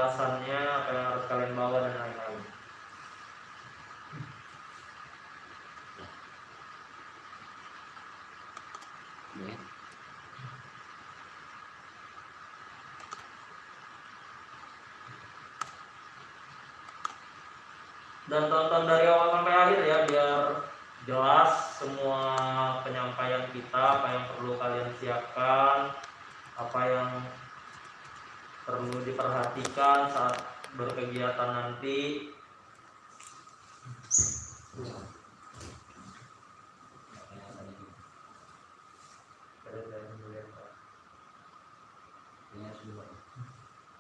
penjelasannya, apa yang harus kalian bawa dan lain-lain. Dan tonton dari awal sampai akhir ya, biar jelas semua penyampaian kita, apa yang perlu kalian siapkan, apa yang perlu diperhatikan saat berkegiatan nanti.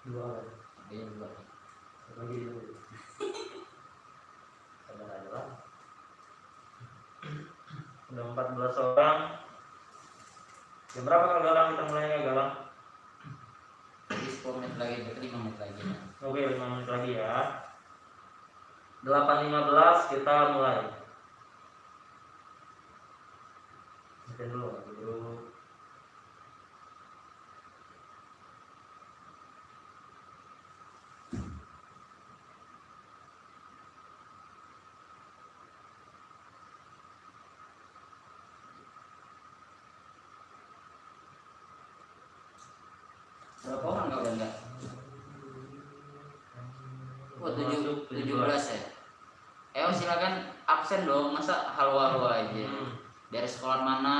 Dua lagi dulu. Sabar aja lah. Udah 14 orang. Jam berapa kalau Galang kita mulainya Galang? Jadi 10 menit lagi, berarti 5 menit lagi. Oke, 5 menit lagi ya. 8.15 kita mulai. Mungkin dulu. Berapa orang kau udah enggak? Oh, 17 ya. Silakan absen dong, masa halo-halo aja. Dari sekolah mana?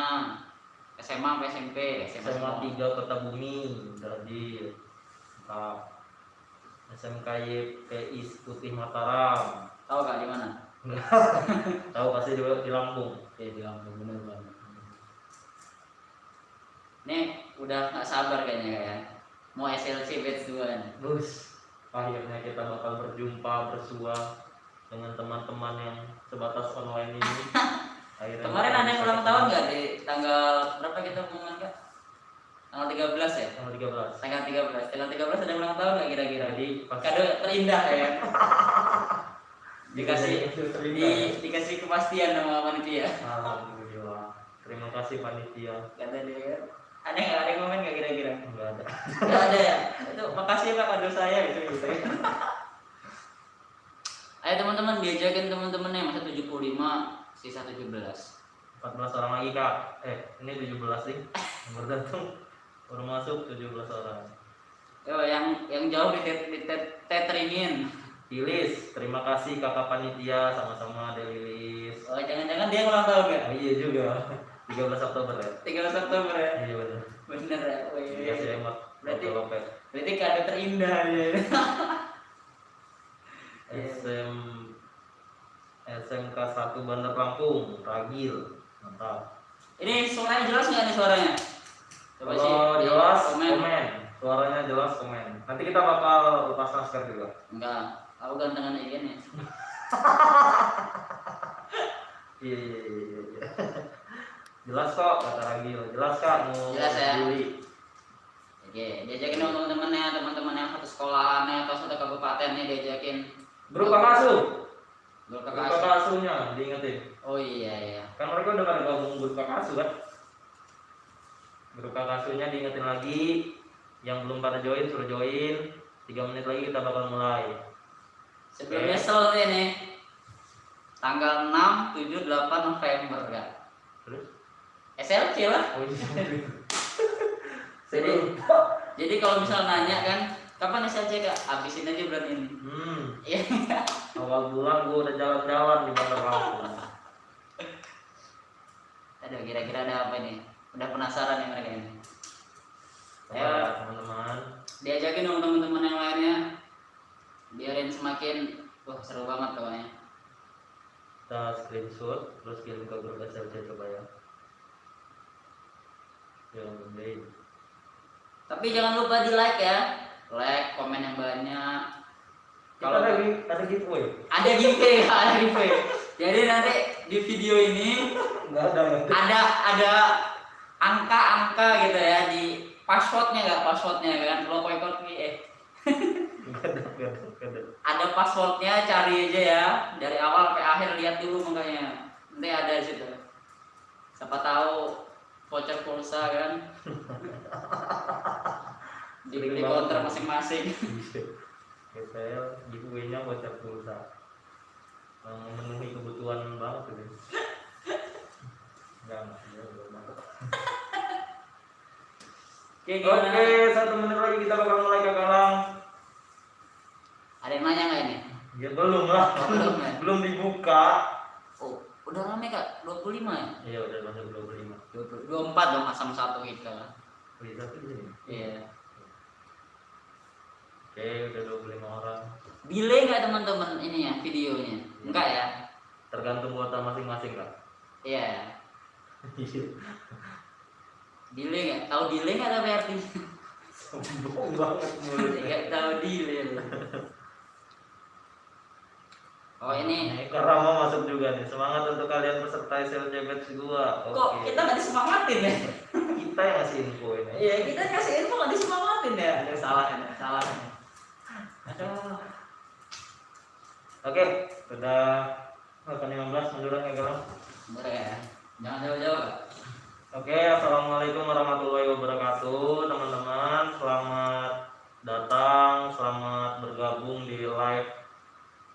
SMA sampai SMP? SMA 3 Kota Bumi, Dardi. SMKY PI Putih Mataram. Tahu gak di mana? Tahu pasti di Lampung. Oke, di Lampung, bener banget. Nih, udah gak sabar kayaknya ya. Mau SLC batch 2 nih. Bus. Akhirnya kita bakal berjumpa bersua dengan teman-teman yang sebatas online ini. Kemarin ada yang ulang tahun nggak di tanggal berapa kita ngomongin Kak? Tanggal 13 ya? Tanggal 13. Tanggal 13 ada yang ulang tahun nggak kira-kira? Jadi kado terindah ya. dikasih kepastian sama panitia. Alhamdulillah. Terima kasih panitia. Kata dia. Ada yang komen nggak kira-kira? Enggak ada. Nggak ada ya. Itu makasih Pak kado saya gitu. Ayo teman-teman, diajakin teman-temannya, masa 75 sisa 17. 14 orang lagi Kak. Ini 17 sih. Nomor datang baru masuk 17 orang. Yo, yang jauh diteteringin. Lilis, terima kasih kakak panitia, sama-sama ada Lilis. Oh, jangan-jangan dia ulang tahun nggak? Oh iya juga. 13 Oktober ya. 13 Oktober ya. Iya benar. Bener ya. Terima kasih Emot. Berarti kado terindah ya. SMK 1 Bandar Lampung, Ragil, mantap. Ini suaranya jelas nggak nih suaranya? Coba Kalau sih jelas komen. Suaranya jelas komen. Nanti kita bakal lepas masker juga. Enggak, aku gantengan ini. Iya. Jelas kok kata Ragil. Jelas Kak mau jelas ya. beli. Oke, diajakin teman-temannya, teman-teman yang satu sekolahannya atau satu kabupatennya diajakin. Grup kakak asuh. Grup kakak asuhnya diingetin. Oh iya. Kan mereka udah pada gabung grup kakak asuh kan. Grup kakak asuhnya diingetin lagi. Yang belum pada join suruh join. 3 menit lagi kita bakal mulai. Sebelum nyesel nih. Tanggal 6, 7, 8 November Kak. Terus? SLC lah. Oh iya. Jadi kalau misal nanya kan, kapan SLC Kak? Habisin aja bulan ini. Iya. Awal bulan gua udah jalan-jalan di Bandar Lampung. Aduh, kira-kira ada apa nih? Udah penasaran ya mereka ini. Ayo teman-teman. Diajakin dong teman-teman yang lainnya. Biarin semakin seru banget pokoknya. Kita screenshot terus kirim ke grup SLC coba ya. Jangan lupa. Tapi jangan lupa di like ya. Like, komen yang banyak. Kalau ada giveaway. Ada giveaway. Jadi nanti di video ini ada angka-angka gitu ya di passwordnya kan. Kalau kode ada passwordnya, cari aja ya dari awal sampai akhir, lihat dulu makanya nanti ada di situ. Siapa tahu voucher pulsa kan. Di counter masing-masing. GPL giveaway-nya voucher pulsa. Memenuhi kebutuhan banget tuh. Enggak, ya belum banget. Oke, gimana? Oke, 1 menit lagi kita bakal mulai Kagalang. Ada yang nanya nggak ini? Ya belum lah. Belum ya? Belum dibuka. Oh, udah rame kak, 25 ya? Iya, udah masuk 25. 24 dong, asam satu kita. Oh, iya, satu di sini. Iya. Oke, udah 25 orang. Delay nggak teman-teman ini ya videonya? Enggak ya? Tergantung kuota masing-masing, Kak. Iya. Delay nggak? Tahu delay nggak tapi artinya? Sombong banget mulutnya. Nggak tahu delay. Oh ini. Rama masuk juga nih. Semangat untuk kalian peserta SLC batch 2. Kok kita nggak disemangatin ya? Kita yang ngasih info ini. Iya kita kasih info nggak disemangatin ya? Ada salah ya, salah. Aduh. Oke, sudah 15 munduran ya Galang. Bener ya. Jangan jauh-jauh Kak. Oke, assalamualaikum warahmatullahi wabarakatuh, teman-teman. Selamat datang, selamat bergabung di live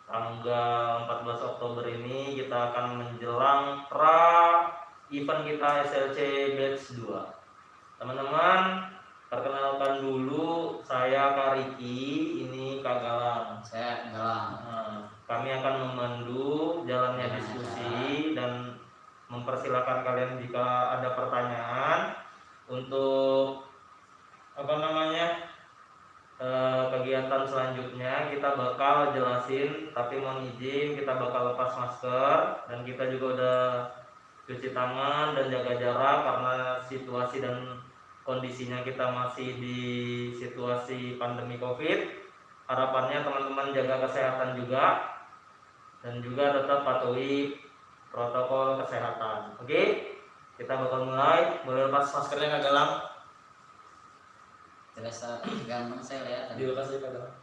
tanggal 14 Oktober ini. Kita akan menjelang event kita SLC Batch 2. Teman-teman, perkenalkan dulu, saya Kak Riki, ini Kak Galang. Saya Galang. Nah, kami akan memandu jalannya diskusi dan mempersilahkan kalian jika ada pertanyaan untuk kegiatan selanjutnya. Kita bakal jelasin, tapi mohon izin kita bakal lepas masker dan kita juga udah cuci tangan dan jaga jarak karena situasi dan kondisinya kita masih di situasi pandemi COVID. Harapannya teman-teman jaga kesehatan juga dan juga tetap patuhi protokol kesehatan. Oke, kita bakal mulai. Boleh lepas maskernya Kak Galang? Terasa ganteng saya lihat. Dilepas aja Kak Galang.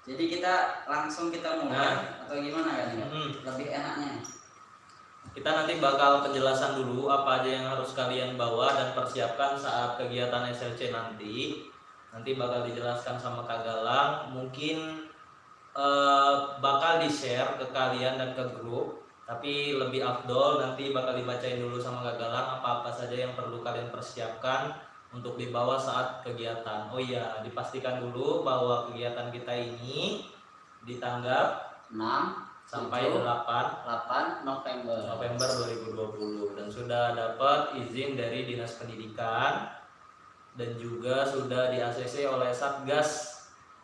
Jadi kita langsung mulai atau gimana kan? Lebih enaknya. Kita nanti bakal penjelasan dulu apa aja yang harus kalian bawa dan persiapkan saat kegiatan SLC nanti. Nanti bakal dijelaskan sama Kak Galang. Mungkin bakal di-share ke kalian dan ke grup, tapi lebih afdol nanti bakal dibacain dulu sama Kak Galang apa-apa saja yang perlu kalian persiapkan untuk dibawa saat kegiatan. Oh iya, dipastikan dulu bahwa kegiatan kita ini di tanggal 6 sampai 8 November 2020 dan sudah dapat izin dari Dinas Pendidikan dan juga sudah di-ACC oleh Satgas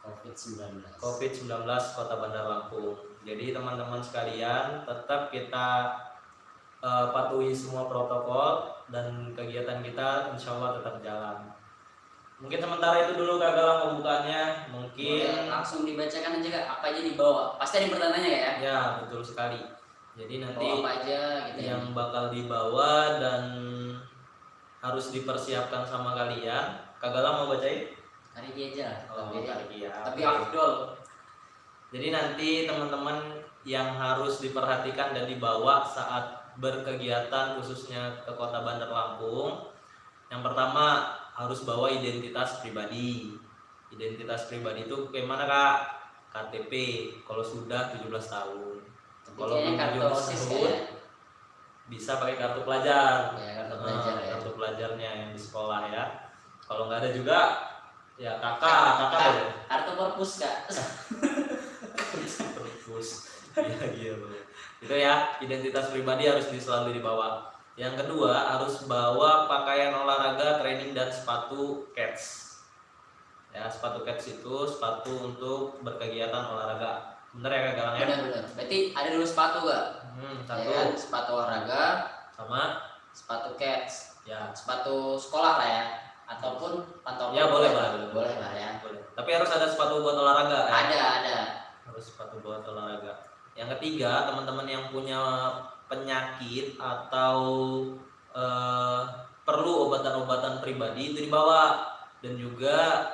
COVID-19 Kota Bandar Lampung. Jadi teman-teman sekalian tetap kita patuhi semua protokol dan kegiatan kita insya Allah tetap jalan. Mungkin sementara itu dulu Kak Galang pembukaannya. Mungkin boleh langsung dibacakan aja Kak, apa aja dibawa. Pasti ada yang bertanya ya? Ya betul sekali. Jadi nanti bawa apa aja gitu yang bakal dibawa dan harus dipersiapkan sama kalian. Kak Galang mau bacain? Hari ini aja. Tapi Oke. afdol. Jadi nanti teman-teman yang harus diperhatikan dan dibawa saat berkegiatan khususnya ke Kota Bandar Lampung. Yang pertama harus bawa identitas pribadi. Identitas pribadi itu gimana Kak? KTP kalau sudah 17 tahun. Kalau belum 17 tahun bisa pakai kartu pelajar. Ya, kartu pelajar ya. Kartu pelajarnya yang di sekolah ya. Kalau nggak ada juga ya kakak ya. Kartu perpus Kak. Perpus. Iya gitu. Itu ya, identitas pribadi harus selalu dibawa. Yang kedua harus bawa pakaian olahraga, training dan sepatu kets. Ya, sepatu kets itu sepatu untuk berkegiatan olahraga. Bener ya Kak Galang ya? Benar. Berarti ada dulu sepatu Kak? Satu Ya, sepatu olahraga sama sepatu kets. ya. Sepatu sekolah lah ya. Ataupun pantofel. Ya boleh lah. Boleh lah ya. Boleh. Tapi harus ada sepatu buat olahraga ya? Ada. Harus sepatu buat olahraga. Yang ketiga, teman-teman yang punya penyakit atau perlu obatan-obatan pribadi itu dibawa. Dan juga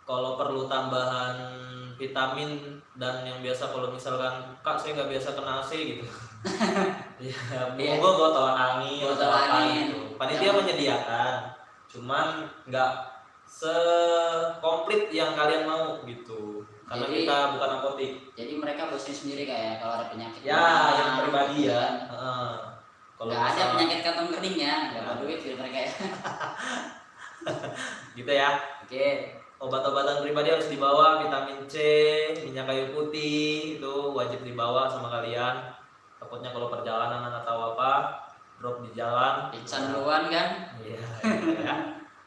kalau perlu tambahan vitamin dan yang biasa kalau misalkan Kak saya nggak biasa kena AC gitu. Ya, gue botol angin. Botol angin. Gitu. Panitia menyediakan, cuman nggak sekomplit yang kalian mau gitu. Karena Jadi- kita bukan apotik. Jadi mereka bosnya sendiri kayak kalau ada penyakit. Ya, yang pribadi ya. Kalau Nggak ada masalah- penyakit kantong kering ya, nggak Ya. ada duit gitu mereka ya. gitu ya. Oke. Obat-obatan pribadi harus dibawa, vitamin C, minyak kayu putih itu wajib dibawa sama kalian. Takutnya kalau perjalanan atau apa drop di jalan. Pingsan duluan kan? Iya, gitu ya.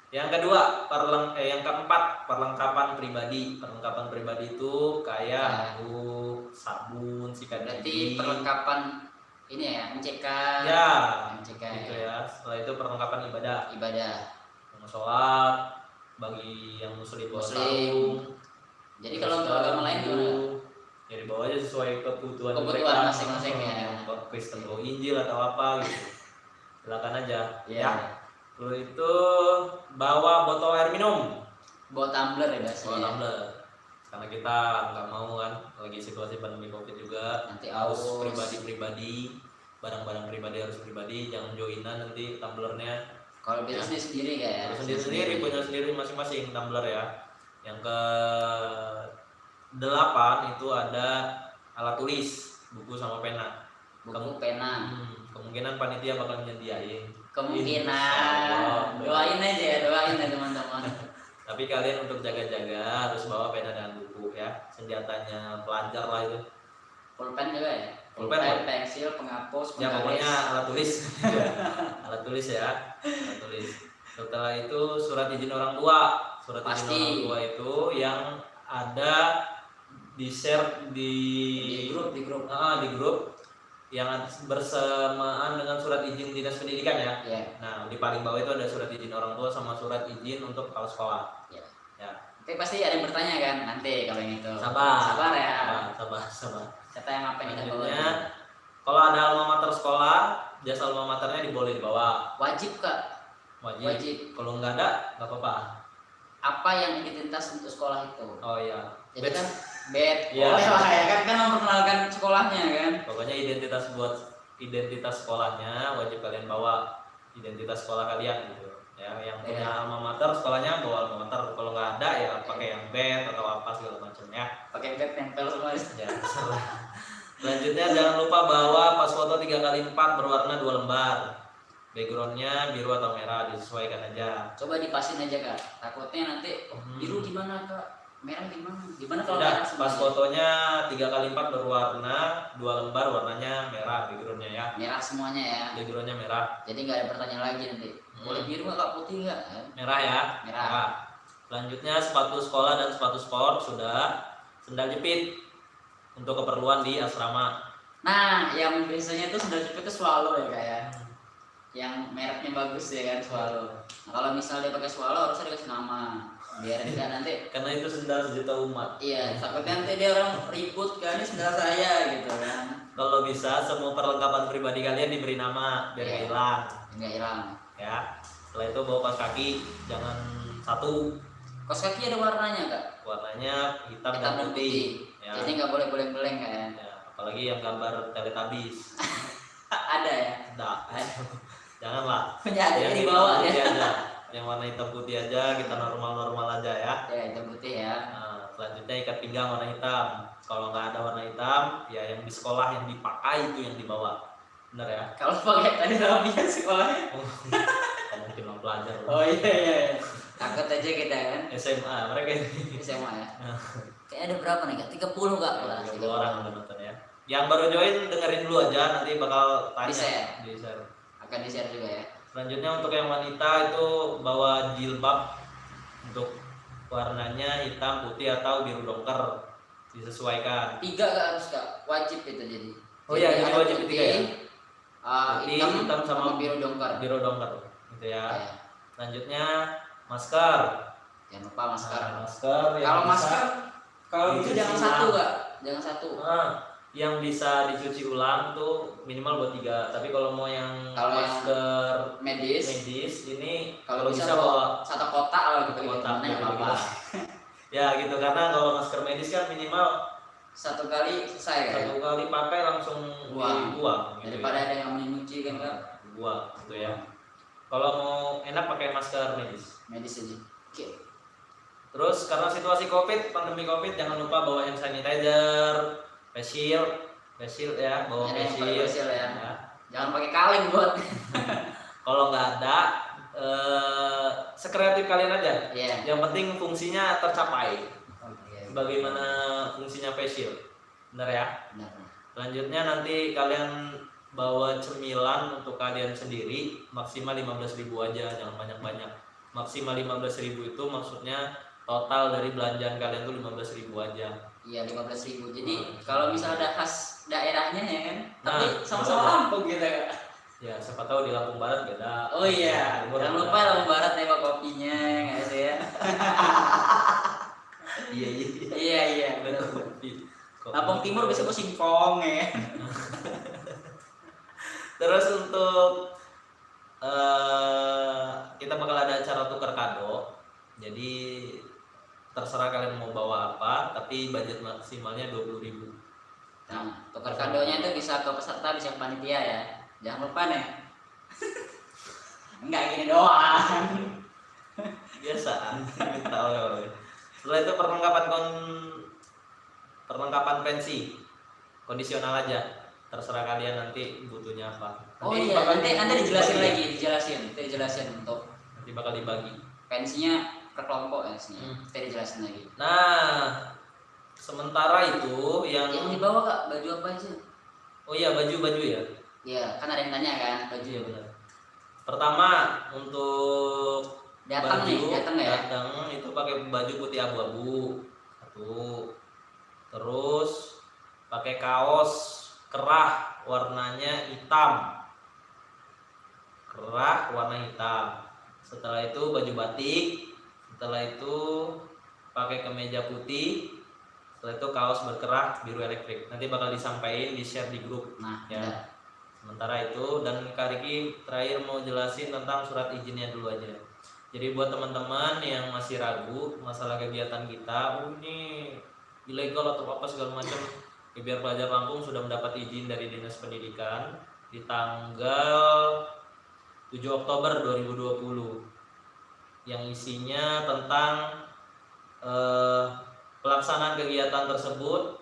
Yang kedua, yang keempat, perlengkapan pribadi. Perlengkapan pribadi itu kayak handuk, sabun, sikat Berarti gigi. perlengkapan ini ya, MCK. Ya, MCK gitu ya. Setelah itu perlengkapan ibadah. ibadah. Yang sholat, bagi yang muslim bawa Muslim. sarung. Jadi kalau untuk agama lain gimana? Ya dibawa aja sesuai kebutuhan Kebutuhan mereka. masing-masing ya. Kristen bawa Injil atau apa gitu. Silakan aja. Iya. Ya. Lalu itu bawa botol air minum. Bawa tumbler ya Bawa biasanya. tumbler. Karena kita nggak mau kan lagi situasi pandemi Covid juga. Nanti Harus aus. pribadi-pribadi, barang-barang pribadi harus pribadi, jangan joinan nanti tumblernya. Kalau bisnis sendiri kayak. Harus sendiri-sendiri, punya sendiri masing-masing tumbler ya. Yang ke 8 itu ada alat tulis, buku sama pena. Buku pena. Kemungkinan panitia bakal menyediain. Kemungkinan. Doain aja ya, doain ya teman-teman. Tapi kalian untuk jaga-jaga harus bawa pena dan buku ya. Senjatanya pelajar lah itu. Pulpen juga ya. Pulpen. Pensil, penghapus, Ya penggaris. pokoknya alat tulis. Alat tulis ya. Alat tulis. Setelah itu surat izin orang tua. Surat izin Pasti. orang tua itu yang ada di share di grup. di grup yang bersamaan dengan surat izin dinas pendidikan ya. Ya. Nah, di paling bawah itu ada surat izin orang tua sama surat izin untuk kepala sekolah. Ya. Ya. Tapi pasti ada yang bertanya kan nanti kalau yang itu. Sabar. Sabar ya. Sabar. Kata yang apa yang kita bawa? Selanjutnya, kalau ada alma mater sekolah, jasa alma maternya boleh dibawa. Wajib kak. Wajib. Kalau nggak ada, nggak apa-apa. Apa yang identitas untuk sekolah itu? Oh iya. Jadi kan bed. Iya. Boleh lah ya kan memperkenalkan sekolahnya kan. Pokoknya identitas sekolahnya wajib kalian bawa, identitas sekolah kalian gitu. Ya, yang punya Iya. alma mater sekolahnya bawa alma mater. Kalau nggak ada ya pakai yang bed atau apa segala macam ya. Pakai bed tempel semua. Ya, salah. Selanjutnya jangan lupa bawa pas foto 3x4 berwarna 2 lembar. Backgroundnya biru atau merah, disesuaikan aja. Coba dipasin aja kak. Takutnya nanti biru gimana kak? Merah gimana? Gimana kalau Udah, merah pas semuanya? fotonya 3x4 berwarna 2 lembar, warnanya merah backgroundnya ya. Merah semuanya ya. Backgroundnya merah. Jadi nggak ada pertanyaan lagi nanti. Boleh biru nggak kak? Putih nggak? Merah ya. Merah. Selanjutnya sepatu sekolah dan sepatu sport sudah. Sendal jepit untuk keperluan di asrama. Nah, yang biasanya itu sendal jepit itu Swallow ya kak ya. Yang mereknya bagus ya kan Swallow. Nah, kalau misalnya dia pakai Swallow harusnya dikasih nama. Biar enggak nanti. Karena itu sendal sejuta umat. Iya, takutnya nanti dia orang ribut kan ini sendal saya gitu kan. Kalau bisa semua perlengkapan pribadi kalian diberi nama biar Iya. nggak hilang. Enggak hilang. Ya. Setelah itu bawa kaos kaki, jangan satu. Kaos kaki ada warnanya kak. Warnanya hitam, Hitam dan dan putih. putih. Ya. Jadi nggak boleh boleng-boleng kan. Ya, apalagi yang gambar Teletubbies. Ada ya. Enggak. Janganlah. Penjahit Yang di bawah hitam putih ya. aja. Yang warna hitam putih aja, kita normal-normal aja ya. Ya hitam putih ya. Nah, selanjutnya ikat pinggang warna hitam. Kalau nggak ada warna hitam, ya yang di sekolah yang dipakai itu yang dibawa. Bener ya? Kalau pakai tadi rapian sekolahnya. Kamu mungkin orang pelajar. Oh iya. Takut aja kita kan. SMA mereka ini. SMA ya. Kayak ada berapa nih kak? 30 kak kelas. 30 orang udah nonton ya. Yang baru join dengerin dulu aja, nanti bakal tanya. Di-share. Di-share. Akan di share juga ya. Selanjutnya untuk yang wanita itu bawa jilbab untuk warnanya hitam, putih atau biru dongker, disesuaikan. 3 kak harus kak. Wajib itu jadi. Oh iya, jadi ada wajib putih, tiga ya? Putih, hitam sama sama biru dongker. Biru dongker, gitu ya. Ya. Selanjutnya masker. Jangan lupa masker. Nah, masker. yang Kalau bisa- masker kalau itu dicuci jangan ulang. satu kak. Jangan satu. Nah, yang bisa dicuci ulang tuh minimal buat 3. Tapi kalau mau yang Kalau yang masker Medis. medis ini Kalau bisa bawa bawa satu kotak lah gitu. kotak, Gimana ya gitu. apa. Ya gitu, karena kalau masker medis kan minimal Satu kali selesai kan. 1 kali pakai langsung Buang. dibuang gitu. Daripada ada yang menyuci kan kak. Buang gitu ya. Kalau mau enak pakai masker medis. Medis aja. Oke. Terus karena situasi COVID, pandemi COVID, jangan lupa bawa hand sanitizer, face shield ya, bawa Ada yang face pakai shield. face shield ya. Ya. Jangan pakai kaleng buat. Kalau nggak ada, sekreatif kalian aja. Iya. Yang penting fungsinya tercapai. Oke. Bagaimana fungsinya face shield, benar ya? Benar. Selanjutnya nanti kalian bawa cemilan untuk kalian sendiri, maksimal 15.000 aja, jangan banyak-banyak. Maksimal 15.000 itu maksudnya total dari belanjaan kalian tuh 15.000 aja. Iya, 15.000. Jadi Nah, kalau misalnya ada khas daerahnya ya kan, tapi Nah, sama-sama betul. Lampung gitu ya. Ya, siapa tahu di Lampung Barat beda. Oh iya, Timur jangan beda. lupa Lampung Barat tema kopinya nggak sih ya? Iya. Iya iya. Beda kopi. Lampung Timur biasanya singkong ya. Terus untuk kita bakal ada acara tukar kado. Jadi terserah kalian mau bawa apa, tapi budget maksimalnya 20.000. Nah, tukar kadonya itu bisa ke peserta, bisa ke panitia ya. Jangan lupa nih. Enggak gini doang. Biasa kita oleh-oleh. Setelah itu perlengkapan pensi kondisional aja, terserah kalian nanti butuhnya apa. Oh Nanti iya, bakal nanti dijelasin dibagi. lagi, dijelasin untuk Nanti bakal dibagi. pensinya per kelompok ya sini. Hmm. Nanti dijelasin lagi. Nah, sementara itu yang Yang dibawa Kak, baju apa aja? oh iya, baju ya. Iya, kan ada yang tanya kan, baju Iya ya. benar. Pertama untuk Datang nih, datang ya. datang itu pakai baju putih abu-abu satu. Terus pakai kaos kerah warnanya hitam. Kerah warna hitam. Setelah itu baju batik. Setelah itu pakai kemeja putih. Setelah itu kaos berkerah biru elektrik. Nanti bakal disampaikan di share di grup. Nah, Ya. ya. Sementara itu, dan Kak Riki terakhir mau jelasin tentang surat izinnya dulu aja. Jadi buat teman-teman yang masih ragu masalah kegiatan kita, ini ilegal atau apa segala macam, biar pelajar Lampung sudah mendapat izin dari Dinas Pendidikan di tanggal 7 Oktober 2020 yang isinya tentang pelaksanaan kegiatan tersebut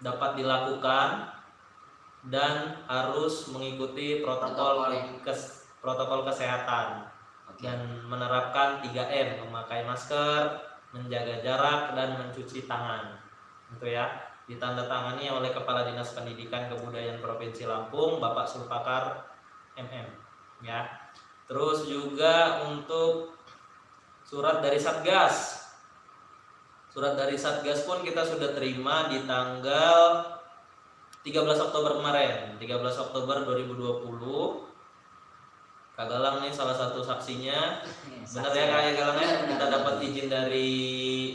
dapat dilakukan dan harus mengikuti protokol kesehatan Oke. dan menerapkan 3M, memakai masker, menjaga jarak, dan mencuci tangan. Itu ya, ditandatangani oleh Kepala Dinas Pendidikan Kebudayaan Provinsi Lampung, Bapak Sulpakar MM. Ya. Terus juga untuk surat dari Satgas. Surat dari Satgas pun kita sudah terima di tanggal 13 Oktober kemarin, 13 Oktober 2020. Kak Galang nih salah satu saksinya. Benar ya Kak Galang ya? Kita dapat izin dari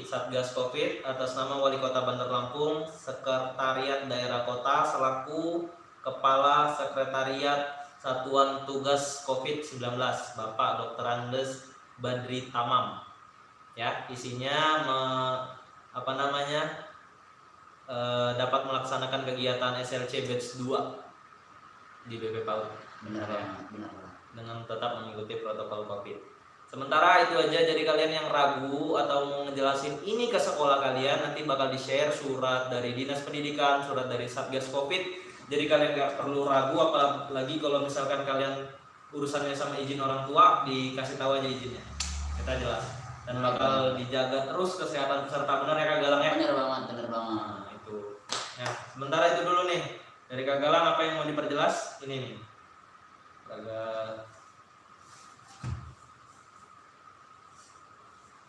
Satgas Covid atas nama Wali Kota Bandar Lampung, Sekretariat Daerah Kota selaku Kepala Sekretariat Satuan Tugas Covid-19, Bapak Dr. Andes Badri Tamam. Ya, isinya dapat melaksanakan kegiatan SLC Batch 2 di BP PAUD. Benar banget. Dengan tetap mengikuti protokol COVID. Sementara itu aja, jadi kalian yang ragu atau mau ngejelasin ini ke sekolah kalian, nanti bakal di-share surat dari Dinas Pendidikan, surat dari Satgas Covid. Jadi kalian gak perlu ragu, apalagi kalau misalkan kalian urusannya sama izin orang tua, dikasih tahu aja izinnya. Kita jelas. Dan bakal dijaga terus kesehatan peserta, benar ya Kak Galang ya? Benar banget. Nah, itu. Nah, sementara itu dulu nih. Dari Kak Galang apa yang mau diperjelas? Ini nih.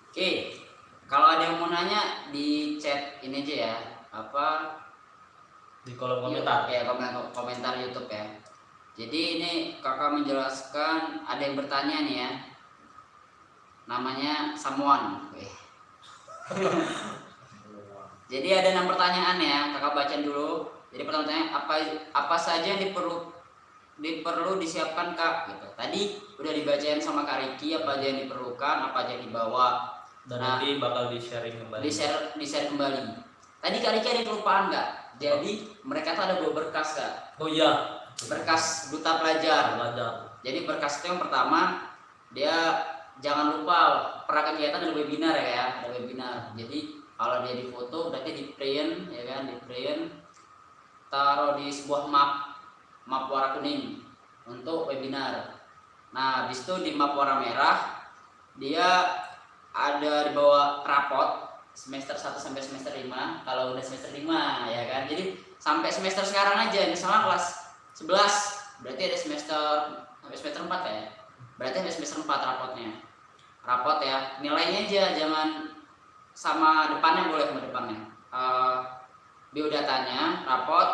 Oke, kalau ada yang mau nanya di chat ini aja ya, apa Di kolom komentar. ya komentar YouTube ya. Jadi ini kakak menjelaskan, ada yang bertanya nih ya, namanya Samuan. Jadi ada 6 pertanyaan ya, kakak bacain dulu. Jadi pertanyaannya apa saja yang diperlu disiapkan Kak gitu. Tadi udah dibacain sama Kak Riki apa aja yang diperlukan, apa aja yang dibawa. Dan Nah, nanti bakal di-sharing kembali. di-share kembali. Tadi Kak Riki ada kelupaan nggak? Jadi mereka tuh ada 2 berkas Kak. Oh iya, Berkas duta pelajar. belajar. Jadi berkas itu yang pertama dia jangan lupa kegiatan ada webinar ya, ada webinar. Jadi kalau dia difoto berarti di print ya kan, di print taruh di sebuah map warna kuning untuk webinar. Nah habis itu di map warna merah dia ada di bawah rapot semester 1 sampai semester 5. Kalau udah semester 5 ya kan, jadi sampai semester sekarang aja, misalnya kelas 11 berarti ada sampai semester 4 ya, berarti sampai semester 4 rapot ya, nilainya aja jangan sama depannya, boleh sama depannya. Biodatanya, rapot,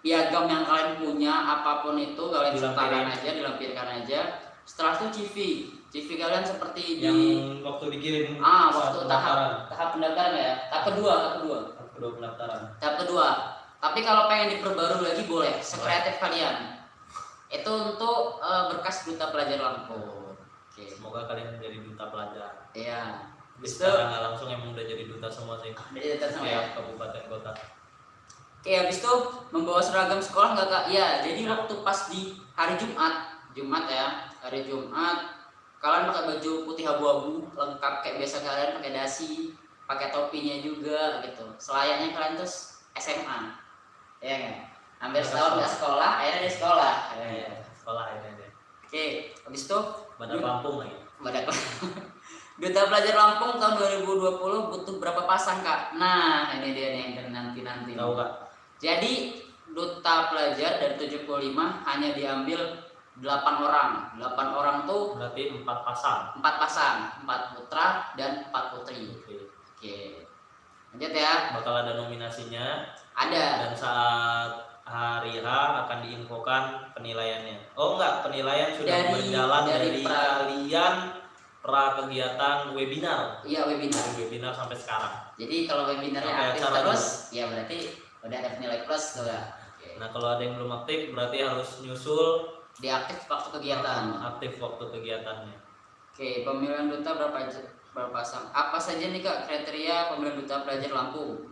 piagam yang kalian punya apapun itu kalian sertakan aja, dilampirkan aja. Setelah itu CV kalian seperti yang di waktu dikirim waktu tahap pendaftaran ya, tahap kedua pendaftaran. tahap kedua. Tapi kalau pengen diperbarui lagi boleh, sekreatif kalian. Itu untuk berkas duta pelajar Lampung. Oke. Semoga kalian menjadi duta pelajar. Iya. Secara nggak langsung emang udah jadi duta semua sih. Jadi duta semua ya. Kabupaten kota. Oke, habis itu membawa seragam sekolah nggak kak? Ya, jadi waktu pas di hari Jumat ya, hari Jumat kalian pakai baju putih abu-abu lengkap kayak biasa, kalian pakai dasi, pakai topinya juga gitu. Selayaknya kalian terus SMA, ya kan? Hampir setahun nggak sekolah, akhirnya di sekolah. Iya, sekolah akhirnya. Oke, habis itu Badak Lampung lagi. Duta Pelajar Lampung tahun 2020 butuh berapa pasang kak? Nah ini dia nih yang nanti. Tahu kak? Jadi Duta Pelajar dari 75 hanya diambil 8 orang. 8 orang tuh Berarti 4 pasang. 4 pasang, 4 putra dan 4 putri. Oke. Lanjut ya. Bakal ada nominasinya. Ada. Dan saat hari H akan diinfokan penilaiannya. Oh enggak, penilaian sudah berjalan dari kalian kegiatan webinar. Iya, webinar. Dari webinar sampai sekarang. Jadi kalau webinarnya aktif terus, ya berarti udah ada nilai plus tuh ya. Okay. Nah kalau ada yang belum aktif berarti harus nyusul diaktif waktu kegiatan. Aktif waktu kegiatannya. Oke, pemilihan duta berapa pasang? Apa saja nih kak kriteria pemilihan duta pelajar Lampung?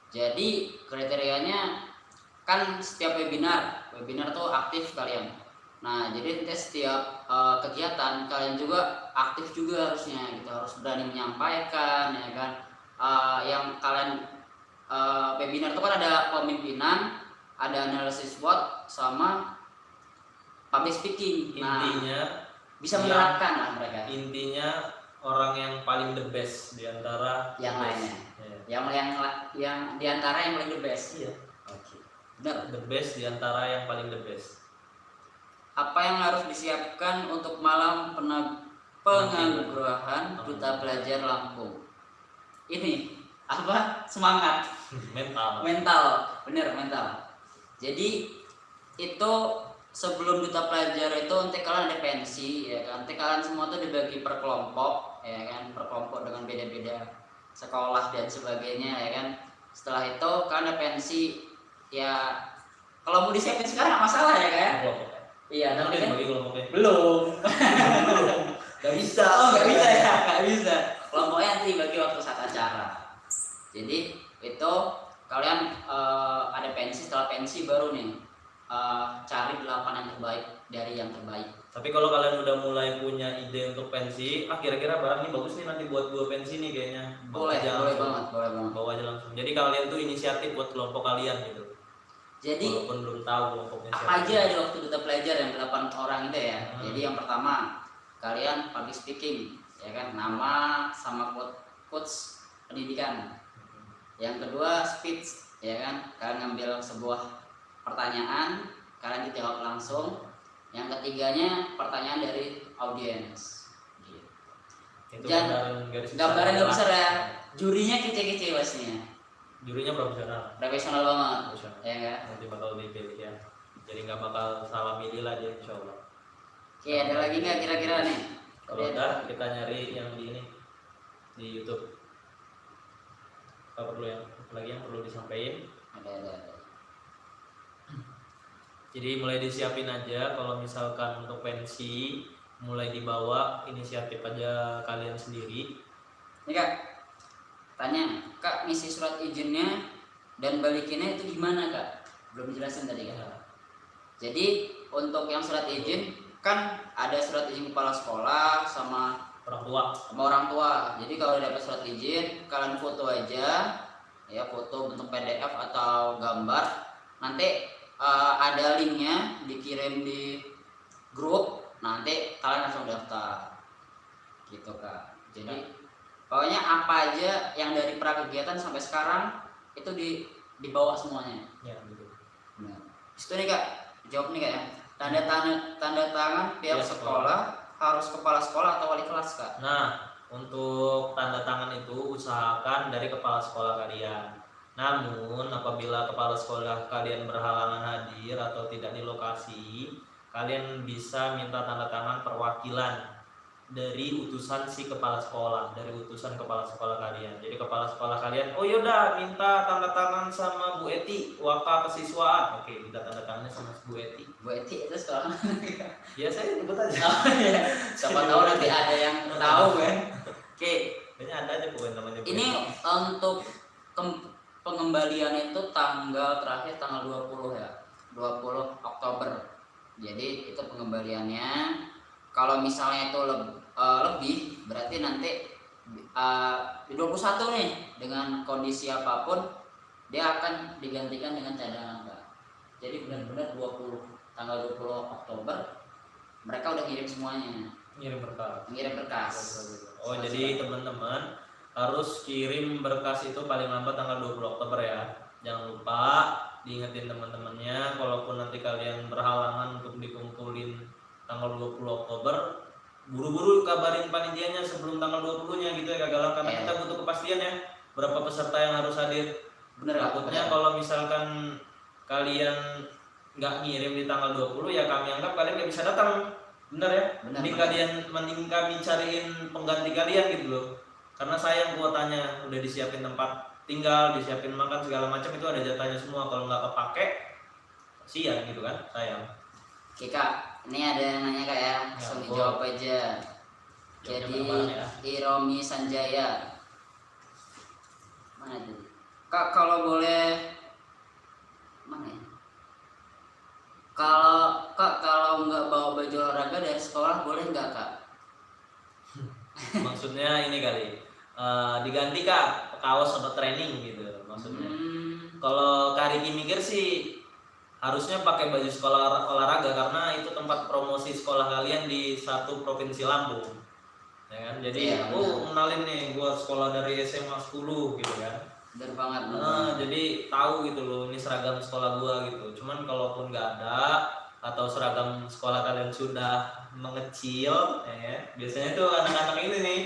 Jadi kriterianya kan setiap webinar tuh aktif kalian. Nah jadi nanti setiap kegiatan kalian juga aktif juga harusnya gitu, harus berani menyampaikan ya kan. Yang kalian webinar itu kan ada pemimpinan, ada analisis SWOT sama public speaking. Intinya bisa menerapkan lah mereka. Intinya orang yang paling the best di antara yang lainnya. Yang di antara yang paling the best. Iya. Oke. Benar. The best di antara yang paling the best. Apa yang harus disiapkan untuk malam penganugerahan Duta Pelajar Lampung? Ini apa? Semangat. Mental. Bener, mental. Jadi itu sebelum Duta Pelajar itu nanti kalian ada pensi ya kan. Nanti kalian semua tuh dibagi per kelompok ya kan, per kelompok dengan beda-beda sekolah dan sebagainya ya kan. Setelah itu kalian ada pensi ya, kalau mau disiapin sekarang nggak masalah ya kan. Iya, tapi kan belum. Gak bisa. Oh, nggak bisa ya, nggak bisa. Kelompoknya nanti bagi waktu saat acara. Jadi itu kalian ada pensi, setelah pensi baru nih cari 8 yang terbaik dari yang terbaik. Tapi kalau kalian udah mulai punya ide untuk pensi, kira-kira barang ini bagus nih nanti buat 2 pensi nih kayaknya. Boleh banget. Bawa aja langsung. Jadi kalian tuh inisiatif buat kelompok kalian gitu. Jadi walaupun belum tahu kelompoknya siapa. Apa aja di waktu Duta Pelajar yang 8 orang itu ya. Jadi yang pertama kalian public speaking ya kan, nama sama quotes pendidikan. Yang kedua speech ya kan, kalian ngambil sebuah pertanyaan, kalian dijawab langsung. Yang ketiganya pertanyaan dari audiens. Itu gambaran gak besar ya. Jurinya kece-kece pastinya. Jurinya profesional banget. Ya kan? Nanti bakal dipilih ya. Jadi nggak bakal salah milih lah dia, insya Allah. Oke, ada lagi nggak kira-kira nih? Kalau udah kita nyari yang di ini di YouTube. Apa perlu yang lagi yang perlu disampaikan? Ada. Jadi mulai disiapin aja. Kalau misalkan untuk pensi mulai dibawa, inisiatif aja kalian sendiri. Ini kak, tanya kak, ngisi surat izinnya dan balikinnya itu gimana kak? Belum dijelasin tadi kan? Jadi untuk yang surat izin kan ada surat izin kepala sekolah sama orang tua. sama orang tua. Jadi kalau udah dapat surat izin, kalian foto aja, ya foto bentuk PDF atau gambar. Nanti ada linknya dikirim di grup, nanti kalian langsung daftar, gitu Kak. Jadi pokoknya apa aja yang dari prakegiatan sampai sekarang itu dibawa semuanya. Ya, betul. Nah, itu nih Kak, jawab nih Kak ya. Tanda tangan pihak Ya, sekolah harus kepala sekolah atau wali kelas Kak? Nah, untuk tanda tangan itu usahakan dari kepala sekolah kalian. Namun, apabila kepala sekolah kalian berhalangan hadir atau tidak di lokasi, kalian bisa minta tanda tangan perwakilan dari utusan si kepala sekolah, dari utusan kepala sekolah kalian. Jadi kepala sekolah kalian, oh yaudah minta tanda tangan sama Bu Eti, waka kesiswaan. Oke, minta tanda tangannya sama Bu Eti. Bu Eti itu sekolah mana? Ya saya sebut aja. Oh, iya. Siapa tahu nanti ada yang tahu kan. Oke, Kayaknya ada aja pokoknya namanya Bu ini Eti. untuk pengembalian itu tanggal terakhir tanggal 20 ya. 20 Oktober. Jadi itu pengembaliannya. Kalau misalnya itu lebih berarti nanti di 21 nih dengan kondisi apapun dia akan digantikan dengan cadangan Kak. Jadi benar-benar 20 tanggal 20 Oktober mereka udah kirim semuanya. Ngirim berkas. Oh, jadi teman-teman harus kirim berkas itu paling lambat tanggal 20 Oktober ya. Jangan lupa diingetin teman-temannya, kalaupun nanti kalian berhalangan untuk dikumpulin tanggal 20 Oktober, buru-buru kabarin panitianya sebelum tanggal 20-nya gitu ya Kak Galang, karena kita butuh kepastian ya berapa peserta yang harus hadir. Bener Kak, Takutnya kalau misalkan kalian nggak ngirim di tanggal 20 ya kami anggap kalian nggak bisa datang. Bener ya? Mending kami cariin pengganti kalian gitu loh. Karena sayang kuotanya udah disiapin tempat tinggal, disiapin makan segala macam, itu ada jatahnya semua. Kalau nggak kepake, kasihan gitu kan, sayang. Oke Kak, ini ada yang nanya Kak ya, langsung dijawab aja. Jadi ya? Iromi Sanjaya, mana tadi? Kak kalau boleh, mana ya? Kalau nggak bawa baju olahraga dari sekolah boleh nggak Kak? Maksudnya ini kali, diganti Kak, kaos atau training gitu maksudnya. Kalau Kak Riki mikir sih harusnya pakai baju sekolah olahraga karena itu tempat promosi sekolah kalian di satu provinsi Lampung, ya kan? Jadi kenalin nih, gua sekolah dari SMA 10 gitu kan. Bener banget. Jadi tahu gitu loh, ini seragam sekolah gua gitu. Cuman kalaupun nggak ada atau seragam sekolah kalian sudah mengecil, ya, biasanya tuh anak-anak ini nih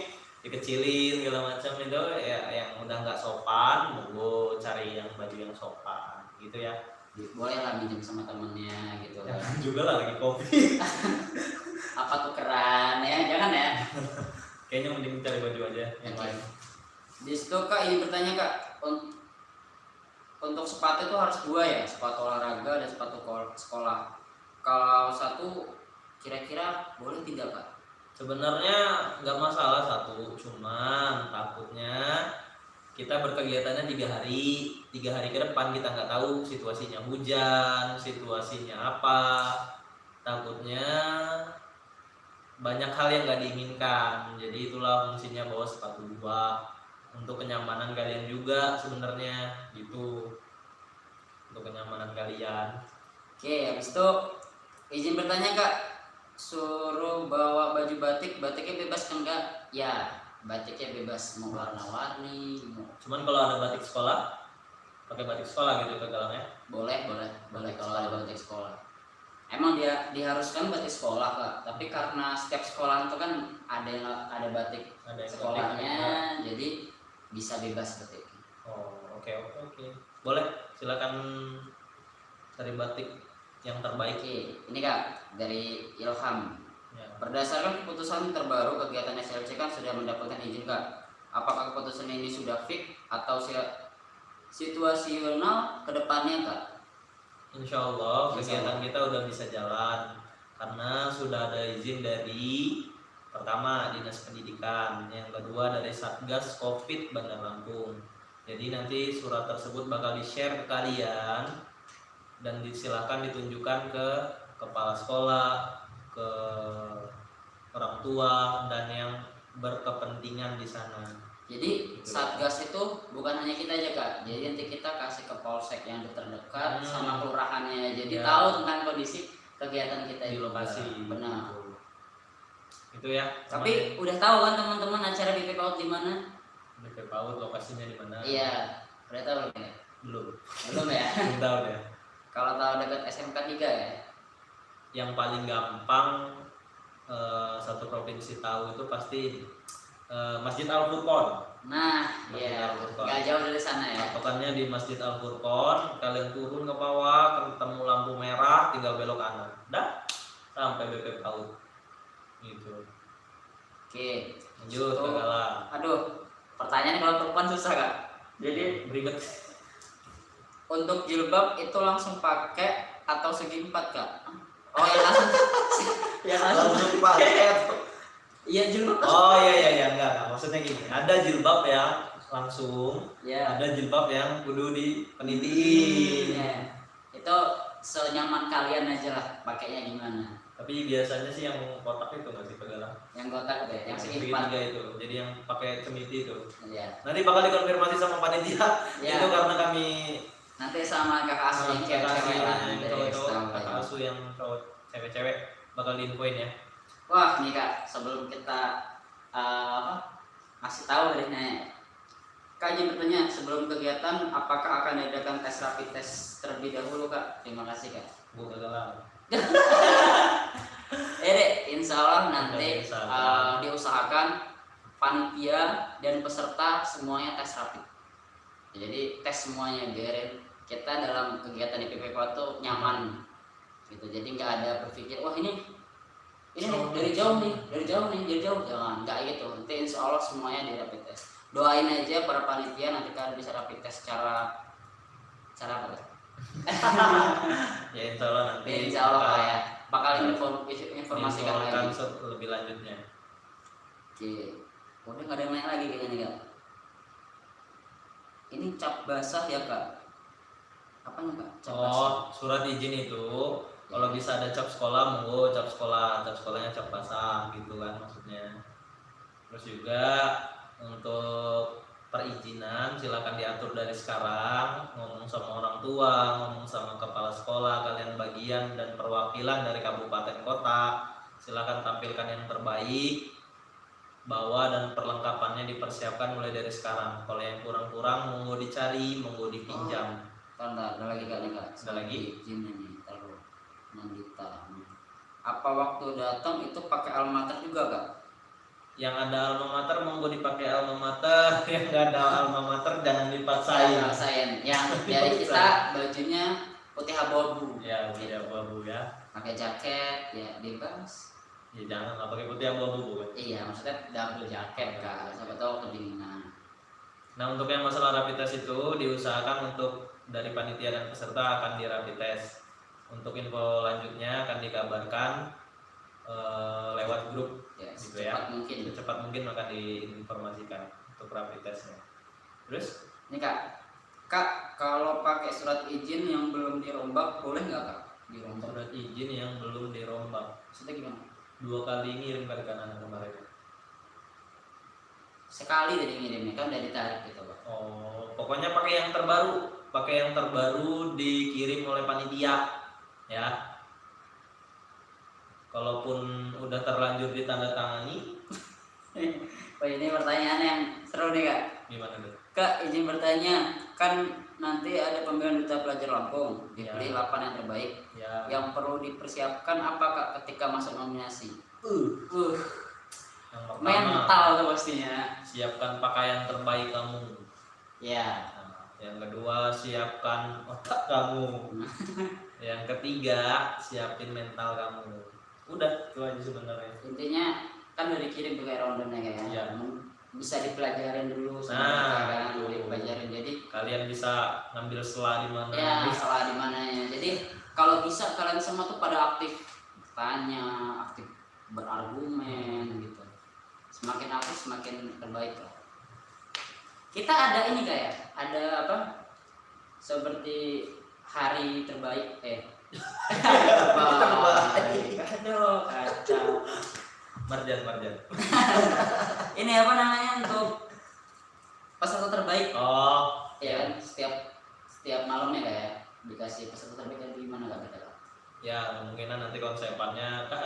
dikecilin segala macam itu ya, yang udah nggak sopan, mau cari yang baju yang sopan gitu ya. Boleh lah minjem sama temennya gitu kan. Juga lah lagi kopi. Apa tuh keren ya, jangan ya. Kayaknya mending cari baju aja yang lain. Di situ Kak ini bertanya Kak, untuk sepatu itu harus 2 ya, sepatu olahraga dan sepatu sekolah. Kalau satu kira-kira boleh tidak Kak? Sebenarnya nggak masalah satu, cuman takutnya kita berkegiatannya 3 hari ke depan, kita nggak tahu situasinya hujan, situasinya apa, takutnya banyak hal yang nggak diinginkan. Jadi itulah fungsinya bawa sepatu 2 untuk kenyamanan kalian juga sebenarnya gitu, untuk kenyamanan kalian. Oke, habis itu izin bertanya Kak, suruh bawa baju batiknya bebas kan Kak? Ya, batiknya bebas, mau warna-warni. Cuman kalau ada batik sekolah, pakai batik sekolah gitu ke galangnya. Boleh kalau ada batik sekolah. Emang dia diharuskan batik sekolah Kak, tapi karena setiap sekolah itu kan ada batik sekolahnya, jadi bisa bebas batik. Oh, oke. Boleh, silakan cari batik yang terbaik. Ini Kak dari Ilham. Ya. Berdasarkan keputusan terbaru kegiatan SLC kan sudah mendapatkan izin Kak. Apakah keputusan ini sudah fix atau situasional ke depannya Kak? Insya Allah kegiatan kita udah bisa jalan karena sudah ada izin dari pertama Dinas Pendidikan, yang kedua dari Satgas Covid Bandar Lampung. Jadi nanti surat tersebut bakal di-share ke kalian dan disilakan ditunjukkan ke kepala sekolah, ke orang tua, dan yang berkepentingan di sana. Jadi satgas itu bukan hanya kita aja Kak. Jadi nanti kita kasih ke polsek yang terdekat sama kelurahannya. Jadi Ya. tahu tentang kondisi kegiatan kita Di juga. lokasi. Benar. Itu ya. Tapi udah tahu kan teman-teman acara BP PAUD di mana? BP PAUD lokasinya di mana? Iya, udah tahu belum ya? Belum. Belum ya? Belum tahu deh. Kalau tahu dekat SMK 3 ya. Yang paling gampang satu provinsi tahu itu pasti Masjid Al Furqon. Nah, Masjid iya. Al-Furqon. Nggak jauh dari sana ya. Patokannya di Masjid Al Furqon, kalian turun ke bawah, ketemu lampu merah, tinggal belok kanan. Dah, sampai BP PAUD. Gitu. Oke. Lanjut ke Itu- Galang. Aduh, pertanyaan kalau perempuan susah Kak. Jadi beribet. Untuk jilbab itu langsung pakai atau segi 4 Kak? Oh ya langsung. Ya langsung. paket. Iya jilbab. Oh iya enggak. Maksudnya gini, ada jilbab yang langsung, Ya. ada jilbab yang kudu dipenitiin. Ya. Itu senyaman kalian aja lah pakainya gimana. Tapi biasanya sih yang kotak itu nggak sih pegalang. Yang kotak deh, yang segi 4. Segitiga itu. Jadi yang pakai cemiti itu. Ya. Nanti bakal dikonfirmasi sama panitia. Ya. Itu karena kami Nanti sama kakak asuh yang cewek-cewek lah yang dari cowok-cowok, Islam kakak aja. asuh yang cowok cewek-cewek bakal diinfoin ya. Wah nih Kak, sebelum kita masih tahu dari nanya. Kak izin bertanya, sebelum kegiatan apakah akan diadakan tes rapid test terlebih dahulu Kak? Terima kasih Kak. Gue gagal. Dek, insya Allah nanti Usahakan. diusahakan panitia dan peserta semuanya tes rapid. Jadi tes semuanya biarin kita dalam kegiatan di PPK itu nyaman gitu. Jadi nggak ada berpikir wah ini nih dari jauh jangan nggak gitu. Nanti insya Allah semuanya di rapid test. Doain aja para panitia nanti kalian bisa rapid test secara apa Kak? Ya insya Allah nanti. Ya, insya Allah Kak, ya bakal informasikan lagi. Lebih lanjutnya. Oke, udah nggak ada yang lain lagi kayaknya nih Kak. Ini cap basah ya Kak? Apanya Kak? Cap basah. Surat izin itu kalau bisa ada cap sekolah, monggo cap sekolahnya cap basah gitu kan maksudnya. Terus juga untuk perizinan silakan diatur dari sekarang, ngomong sama orang tua, ngomong sama kepala sekolah, kalian bagian dan perwakilan dari kabupaten kota, silakan tampilkan yang terbaik, bawa dan perlengkapannya dipersiapkan mulai dari sekarang. Kalau yang kurang-kurang monggo dicari, monggo dipinjam. Tanda, ada lagi Kak nih Kak. Ada lagi? Izin ini, taruh Nandita. Apa waktu datang itu pakai alma mater juga Kak? Yang ada alma mater monggo dipakai alma mater, yang nggak ada alma mater jangan dipaksain. Saya yang dari kita bajunya putih abu-abu. Ya, putih abu-abu ya. Pakai jaket ya bebas. Ya jangan lah pakai putih abu-abu bukan. Iya, maksudnya double jaket Kak. Siapa tahu kedinginan. Nah untuk yang masalah rapid test itu diusahakan untuk dari panitia dan peserta akan di rapid test. Untuk info lanjutnya akan dikabarkan lewat grup Ya, gitu secepat ya. mungkin. Secepat mungkin akan diinformasikan untuk rapid testnya. Terus Ini Kak, kalau pakai surat izin yang belum dirombak boleh nggak Kak? Dirombak. surat izin yang belum dirombak Maksudnya gimana? 2 kali ngirim ke kanan kemarin. Sekali tadi ngirimnya kan udah ditarik gitu Pak. Oh, pokoknya pakai yang terbaru dikirim oleh panitia ya. Kalaupun udah terlanjur ditandatangani, Oh ini pertanyaan yang seru nih Kak. gimana tuh? Kak izin bertanya, kan nanti ada pemilihan duta pelajar Lampung, dipilih 8 yang terbaik. Ya. Yang perlu dipersiapkan apa Kak ketika masuk nominasi? Yang pertama, Mental tuh pastinya. siapkan pakaian terbaik kamu. Ya. Nah, yang kedua, siapkan otak kamu. Yang ketiga, siapin mental kamu. Udah, itu aja sebenarnya. Intinya kan udah dikirim tuh kayak rondomnya kayak Iya. bisa dipelajarin dulu sama Nah, kita kan, itu. udah dipelajarin jadi Kalian bisa ngambil sela di mana? ya salah di mananya. Jadi kalau bisa kalian semua tuh pada aktif tanya, aktif berargumen gitu. Semakin aktif semakin terbaik lah. Kita ada ini kayak ada apa? Seperti hari terbaik terbaik. Aduh, kacau. Marjan. Ini apa namanya untuk peserta terbaik? Oh, Ya kan setiap malamnya kayak dikasih peserta terbaik atau gimana nggak beda? ya kemungkinan nanti konsepannya kan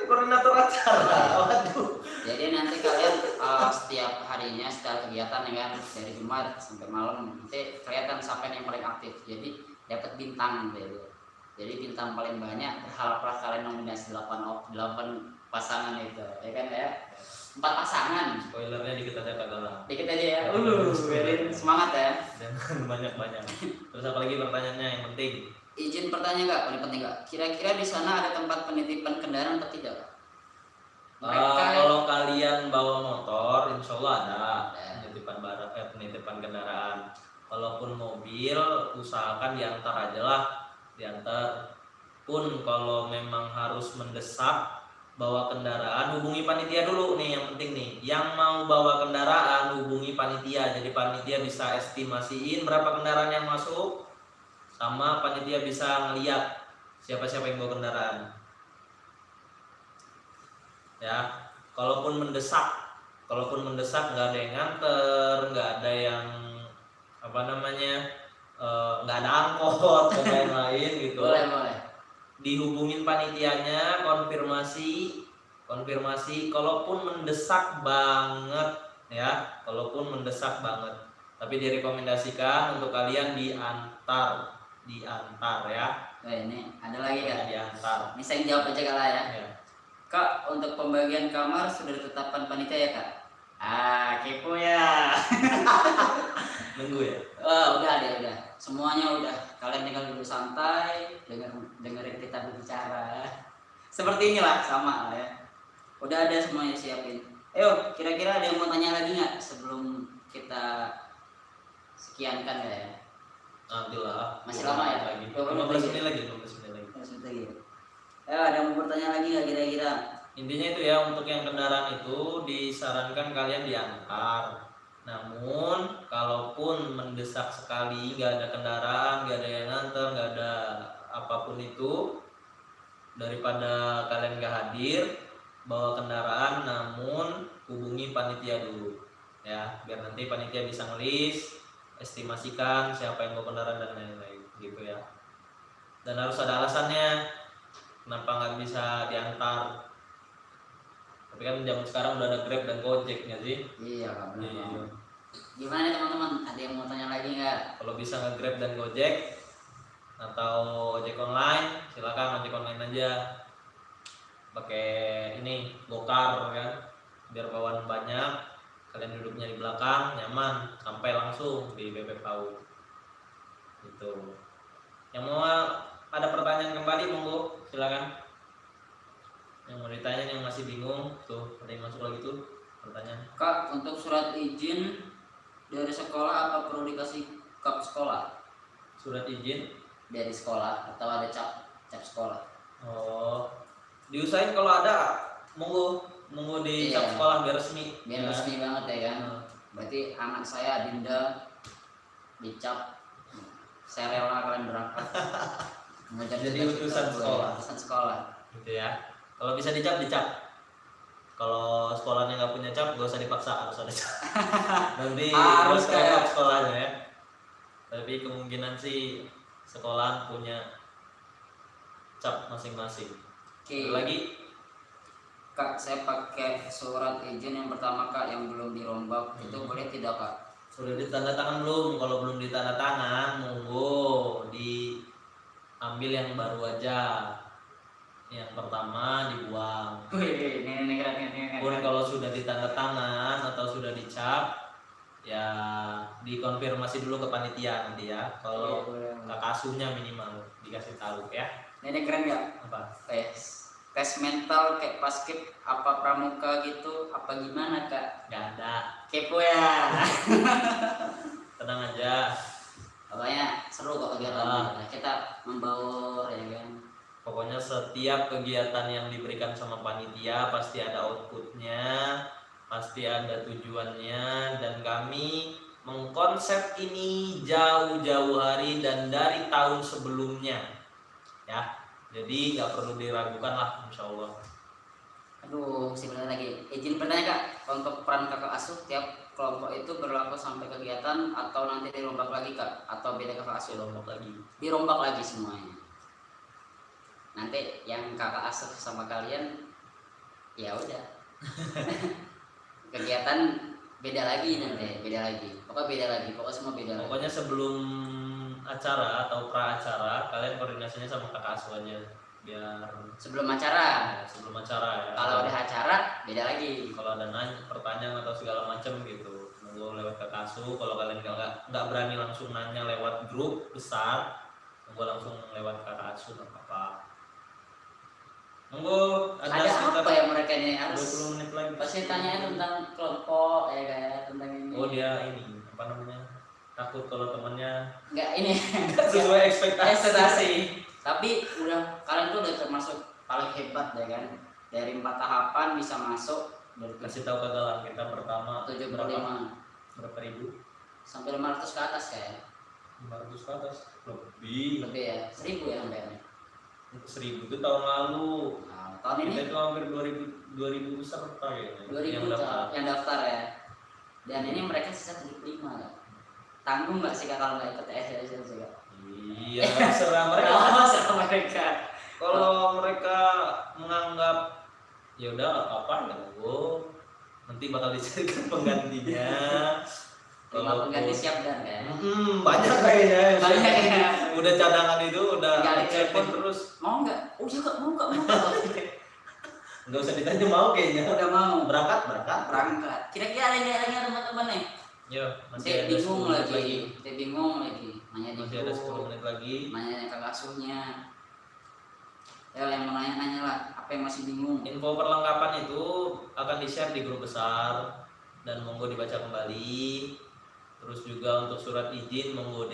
koordinator acara. Waduh. Jadi nanti kalian setiap harinya setelah kegiatan ya kan dari Jumat sampai malam nanti kelihatan siapa yang paling aktif. Jadi dapat bintang gitu. Jadi bintang paling banyak berharaplah kalian nominasi 8 pasangan itu ya kan ya. 4 pasangan. Spoilernya dikit aja kagak lah. Dikit aja ya. Belin semangat ya. Jangan banyak-banyak. Terus apa lagi pertanyaannya yang penting? Izin bertanya Kak, paling penting Kak. Kira-kira di sana ada tempat penitipan kendaraan atau tidak Kak? Kalau kalian bawa motor, insya Allah ada Ada. penitipan kendaraan. Kalaupun mobil, usahakan diantar aja lah, diantar. Pun kalau memang harus mendesak bawa kendaraan, hubungi panitia dulu nih, yang penting nih. Yang mau bawa kendaraan, hubungi panitia. Jadi panitia bisa estimasiin berapa kendaraan yang masuk, sama panitia bisa ngeliat siapa-siapa yang bawa kendaraan. Ya, kalaupun mendesak nggak ada yang nganter, nggak ada yang apa namanya, nggak ada angkot dan lain-lain gitu. Boleh. Dihubungin panitianya, konfirmasi. Kalaupun mendesak banget ya, tapi direkomendasikan untuk kalian diantar ya. Oh, ini ada lagi Kak. Diantar. Ini saya jawab aja Kak ya. Ya. Kak, untuk pembagian kamar sudah ditetapkan panitia ya Kak? Kepo ya. Nunggu ya. Udah. Semuanya udah. Kalian tinggal duduk santai, dengerin kita berbicara. Seperti inilah sama lah ya. Udah ada semuanya siapin. Ayo, kira-kira ada yang mau tanya lagi nggak sebelum kita sekiankan ya? Nantilah. Masih lama ya? Lagi. 15 menit lagi. Ayo, ada yang mau bertanya lagi nggak kira-kira? Intinya itu ya, untuk yang kendaraan itu disarankan kalian diantar. Namun kalaupun mendesak sekali, nggak ada kendaraan, nggak ada yang nganter, nggak ada apapun itu, daripada kalian nggak hadir bawa kendaraan, namun hubungi panitia dulu ya, biar nanti panitia bisa ngelis, estimasikan siapa yang bawa kendaraan dan lain-lain gitu ya. Dan harus ada alasannya kenapa nggak bisa diantar. Tapi kan zaman sekarang udah ada Grab dan Gojek nggak sih? Iya Kak, benar Iya. banget. Gimana nih teman-teman? Ada yang mau tanya lagi nggak? Kalau bisa nge-Grab dan Gojek atau ojek online, silakan ojek online aja. Pakai ini Gokar kan, biar bawaan banyak, kalian duduknya di belakang nyaman, sampai langsung di BP PAUD gitu. Yang mau ada pertanyaan kembali monggo, silakan. Yang mau ditanya, yang masih bingung tuh, ada yang masuk lagi tuh pertanyaan. Kak, untuk surat izin dari sekolah apa perlu dikasih cap sekolah? Surat izin Dari sekolah atau ada cap sekolah? oh, diusahain kalau ada monggo di cap Iya. sekolah biar resmi. Biar Ya. resmi banget ya kan. Berarti anak saya Dinda dicap, saya rela kalian berangkat mengejar Jadi cita-cita utusan gue, sekolah. utusan sekolah. Gitu ya. Kalau bisa dicap. Kalau sekolahnya nggak punya cap, gak usah dipaksa, harus ada cap. Nanti Harus buat kayak- cover sekolahnya ya. Tapi kemungkinan sih sekolahan punya cap masing-masing. Oke. Ada lagi? Kak, saya pakai surat izin yang pertama Kak yang belum dirombak, itu boleh tidak Kak? Sudah ditanda tangan belum? Kalau belum ditanda tangan, monggo diambil yang baru aja. Yang pertama dibuang. Wih, ini keren. Pun kalau sudah ditanda tangan atau sudah dicap, ya dikonfirmasi dulu ke panitia nanti ya. Kalau kakak asuhnya minimal dikasih tahu ya. Ini keren nggak? Apa? Tes mental kayak paskib apa pramuka gitu, apa gimana Kak? Gak ada. Kepo ya. Tenang aja. Pokoknya seru kok kegiatannya. Kita membaur ya kan. Pokoknya setiap kegiatan yang diberikan sama panitia pasti ada outputnya, pasti ada tujuannya, dan kami mengkonsep ini jauh-jauh hari dan dari tahun sebelumnya ya. Jadi nggak perlu diragukan lah, insya Allah. Aduh, si bertanya lagi. Izin bertanya kak, untuk peran kakak asuh tiap kelompok itu berlaku sampai kegiatan atau nanti dirombak lagi kak? Atau beda kakak asuh? Dirombak lagi. Dirombak lagi semuanya. Nanti yang kakak asuh sama kalian, ya udah. Kegiatan beda lagi nanti, beda lagi. Pokoknya semua beda lagi. Pokoknya sebelum acara atau pra acara kalian koordinasinya sama kakak asuh aja biar Sebelum acara. sebelum acara ya. Kalau udah acara, beda lagi. Kalau ada pertanyaan atau segala macam gitu, monggo lewat kakak asuh. Kalau kalian nggak berani langsung nanya lewat grup besar, monggo langsung lewat kakak asuh nggak apa-apa. Monggo Ada apa ya mereka ini 20 harus menit lagi. pasti tanya tentang kelompok ya kayak tentang ini. Oh dia ini apa namanya, takut kalau temannya Enggak ini sesuai ekspektasi. Tapi kalian tuh udah termasuk paling hebat ya kan. Dari 4 tahapan bisa masuk dari Kasih tahu ke Galang kita pertama 75 berapa ribu? sampai 500 ke atas kayak. 500 ke atas lebih ya 1000 ya sampai. 1000 itu tahun lalu. Nah, tahun ini Kita itu hampir 2000 peserta ya. 2000 yang daftar ya. Dan ini mereka sisa 75 kan. Tanggung nggak sih kalau nggak ikut SSL juga? Iya, serah mereka. Serah mereka. Kalau mereka menganggap ya udah nggak apa-apa ya monggo, nanti bakal dicarikan penggantinya. Kalau pengganti siap dan kan? Banyak kayaknya. Banyak ya. Udah cadangan itu udah Tinggal telepon terus. Mau nggak? Oh iya kak, mau nggak? Nggak usah ditanya mau kayaknya. Udah mau. Berangkat. Kira-kira ada yang lainnya teman-teman nih? Ya, masih Saya ada bingung 10 menit lagi. Saya bingung lagi. Nanya di Masih ada 10 menit lagi. Nanya kakak asuhnya. Ya yang mau nanya lah. Apa yang masih bingung? Info perlengkapan itu akan di-share di grup besar dan monggo dibaca kembali. Terus juga untuk surat izin monggo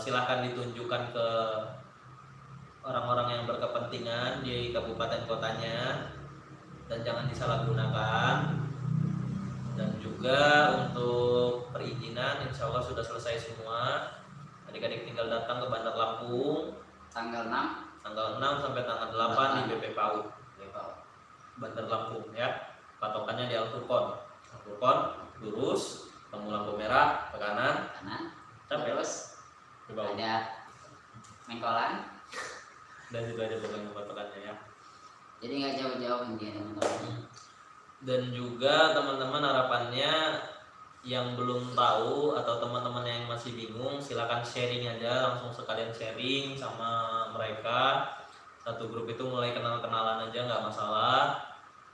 silahkan ditunjukkan ke orang-orang yang berkepentingan di kabupaten kotanya dan jangan disalahgunakan. Dan juga untuk perizinan insya Allah sudah selesai semua. Adik-adik tinggal datang ke Bandar Lampung Tanggal 6 sampai tanggal 8 di BP PAUD Bandar Lampung ya. Patokannya di Al-Furqon lurus, ketemu lampu merah ke kanan. Terus Ke bawah. ada Mengkolan. Dan itu aja patokannya ya. Jadi nggak jauh-jauh intinya teman-teman. Dan juga teman-teman harapannya yang belum tahu atau teman-teman yang masih bingung silakan sharing aja, langsung sekalian sharing sama mereka. Satu grup itu mulai kenal-kenalan aja nggak masalah.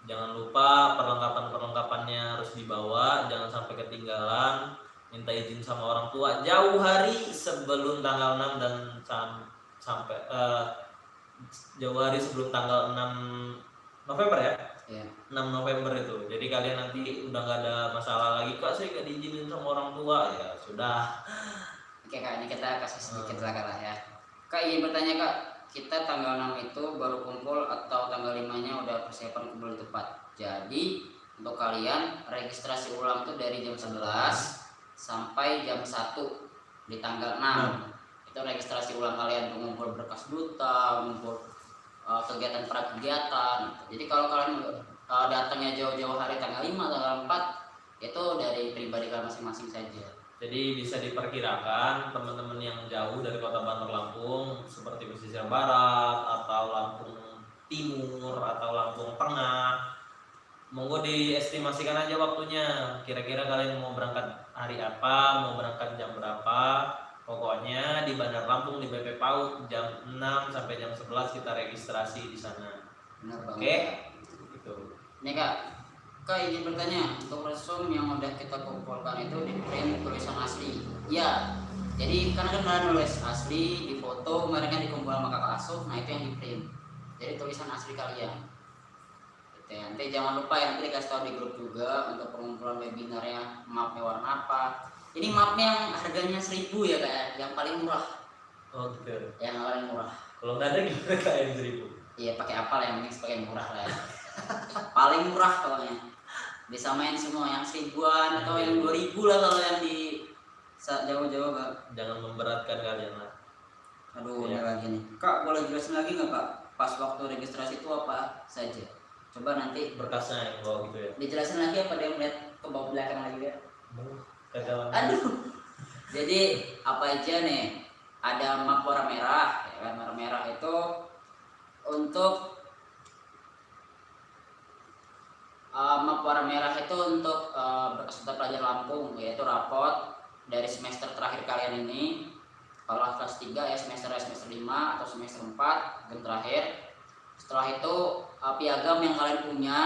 Jangan lupa perlengkapan-perlengkapannya harus dibawa, jangan sampai ketinggalan. Minta izin sama orang tua jauh hari sebelum tanggal 6 dan sampai jauh hari sebelum tanggal 6 November ya. Iya. 6 November itu. Jadi kalian nanti udah nggak ada masalah lagi, kak saya nggak diizinin sama orang tua, ya sudah. Oke kak, ini kita kasih sedikit lah ya. Kak ingin bertanya kak, kita tanggal 6 itu baru kumpul atau tanggal 5-nya udah persiapan kumpul di tempat? Jadi untuk kalian registrasi ulang tuh dari jam 11 sampai jam 1 di tanggal 6. Itu registrasi ulang kalian untuk ngumpul berkas duta, ngumpul kegiatan prakegiatan. Jadi kalau kalian datangnya jauh-jauh hari tanggal 5, tanggal 4 itu dari pribadi kalian masing-masing saja. Jadi bisa diperkirakan teman-teman yang jauh dari kota Bandar Lampung seperti pesisir barat atau Lampung Timur atau Lampung Tengah, monggo diestimasikan aja waktunya. Kira-kira kalian mau berangkat hari apa, mau berangkat jam berapa. Pokoknya di Bandar Lampung di BP PAUD jam 6 sampai jam 11 kita registrasi di sana. Benar banget. Oke. Gitu. Ini Kak izin bertanya, untuk resume yang udah kita kumpulkan itu di print tulisan asli. Ya. Jadi kan kalian nulis asli, di foto, kemarin kan dikumpul sama kakak asuh, nah itu yang di print. Jadi tulisan asli kalian. Gitu ya. Nanti jangan lupa ya, nanti dikasih tahu di grup juga untuk pengumpulan webinarnya, mapnya warna apa. Ini mapnya yang harganya 1000 ya kak, yang paling murah. Oh gitu. Yang paling murah. Kalau nggak ada gimana kak yang 1000? Iya pakai apa lah, yang penting pakai murah lah ya. Paling murah pokoknya. Disamain semua yang 1000-an atau yang 2000 lah kalau yang di jauh-jauh kak. Jangan memberatkan kalian lah. Aduh Ya. udah lagi nih. Kak boleh jelasin lagi nggak kak? Pas waktu registrasi itu apa saja? Coba nanti berkasnya yang bawa gitu ya. dijelasin lagi apa dia melihat ke bawah belakang lagi dia. Kagak. Aduh. Jadi apa aja nih? Ada map warna merah, ya kan? Warna merah itu untuk map warna merah itu untuk berkas pelajar Lampung, yaitu rapot dari semester terakhir kalian ini. Kalau kelas 3 ya semester 5 atau semester 4 dan terakhir. Setelah itu piagam yang kalian punya,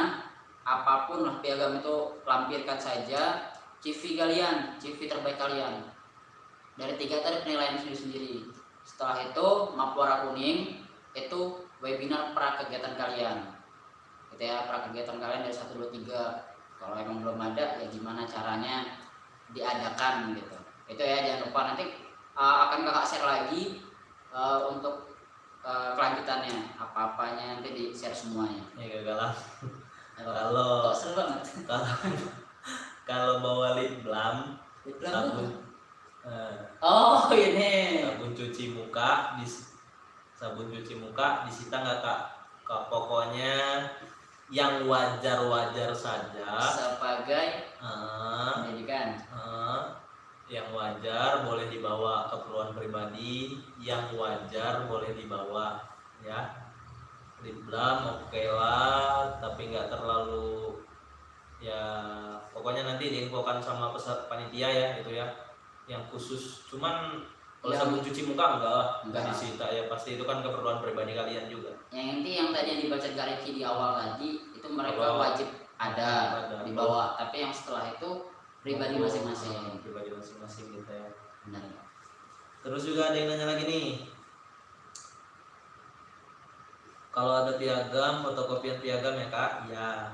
apapun lah piagam itu lampirkan saja CV kalian, CV terbaik kalian. Dari 3 tadi penilaian sendiri-sendiri. Setelah itu map warna kuning itu webinar pra kegiatan kalian. Gitu ya, pra kegiatan kalian dari 1 2 3. Kalau emang belum ada ya gimana caranya diadakan gitu. Itu ya, jangan lupa nanti akan kakak share lagi untuk kelanjutannya, apa-apanya nanti di share semuanya. Ya gagal lah. Kalau kok seru banget. Kalau bawa lip balm, sabun Oh ini sabun cuci muka disita nggak kak? Pokoknya yang wajar saja. sebagai Eh, pendidikan. yang wajar boleh dibawa, keperluan pribadi yang wajar boleh dibawa ya. Lip balm oke lah, tapi nggak terlalu ya, pokoknya nanti diinfokan sama peserta panitia ya itu ya, yang khusus. Cuman kalau sabun cuci muka enggak disita ya, pasti itu kan keperluan pribadi kalian juga. Yang inti yang tadi yang dibaca Kak Riki di awal tadi itu mereka wajib ada dibawa, tapi yang setelah itu pribadi masing-masing. Pribadi masing-masing gitu ya. Benar. Terus juga ada yang nanya lagi nih, kalau ada piagam, fotokopian piagam ya kak?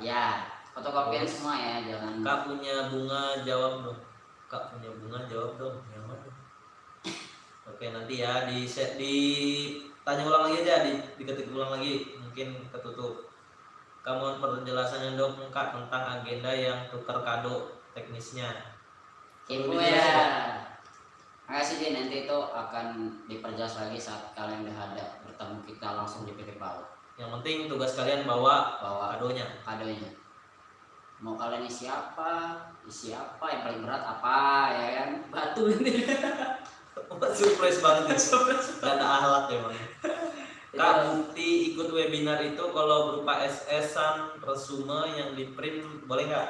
Ya, fotokopian semua ya, jangan. Kak punya bunga, jawab dong. Kak punya bunga, jawab dong. Yang mana? Oke, nanti ya ditanya ulang lagi aja, diketik ulang lagi, mungkin ketutup. Kamu penjelasannya dong kak tentang agenda yang tukar kado teknisnya. Ibu ya. Makasih Din, nanti itu akan diperjelas lagi saat kalian udah ada bertemu kita langsung di PT PAUD. Yang penting tugas kalian bawa kadonya. Mau kalian isi apa, yang paling berat apa ya kan, batu nanti. Surprise banget. Gak ada ahlak emang. Kak, bukti ikut webinar itu kalau berupa SS-an, resume yang di print boleh nggak?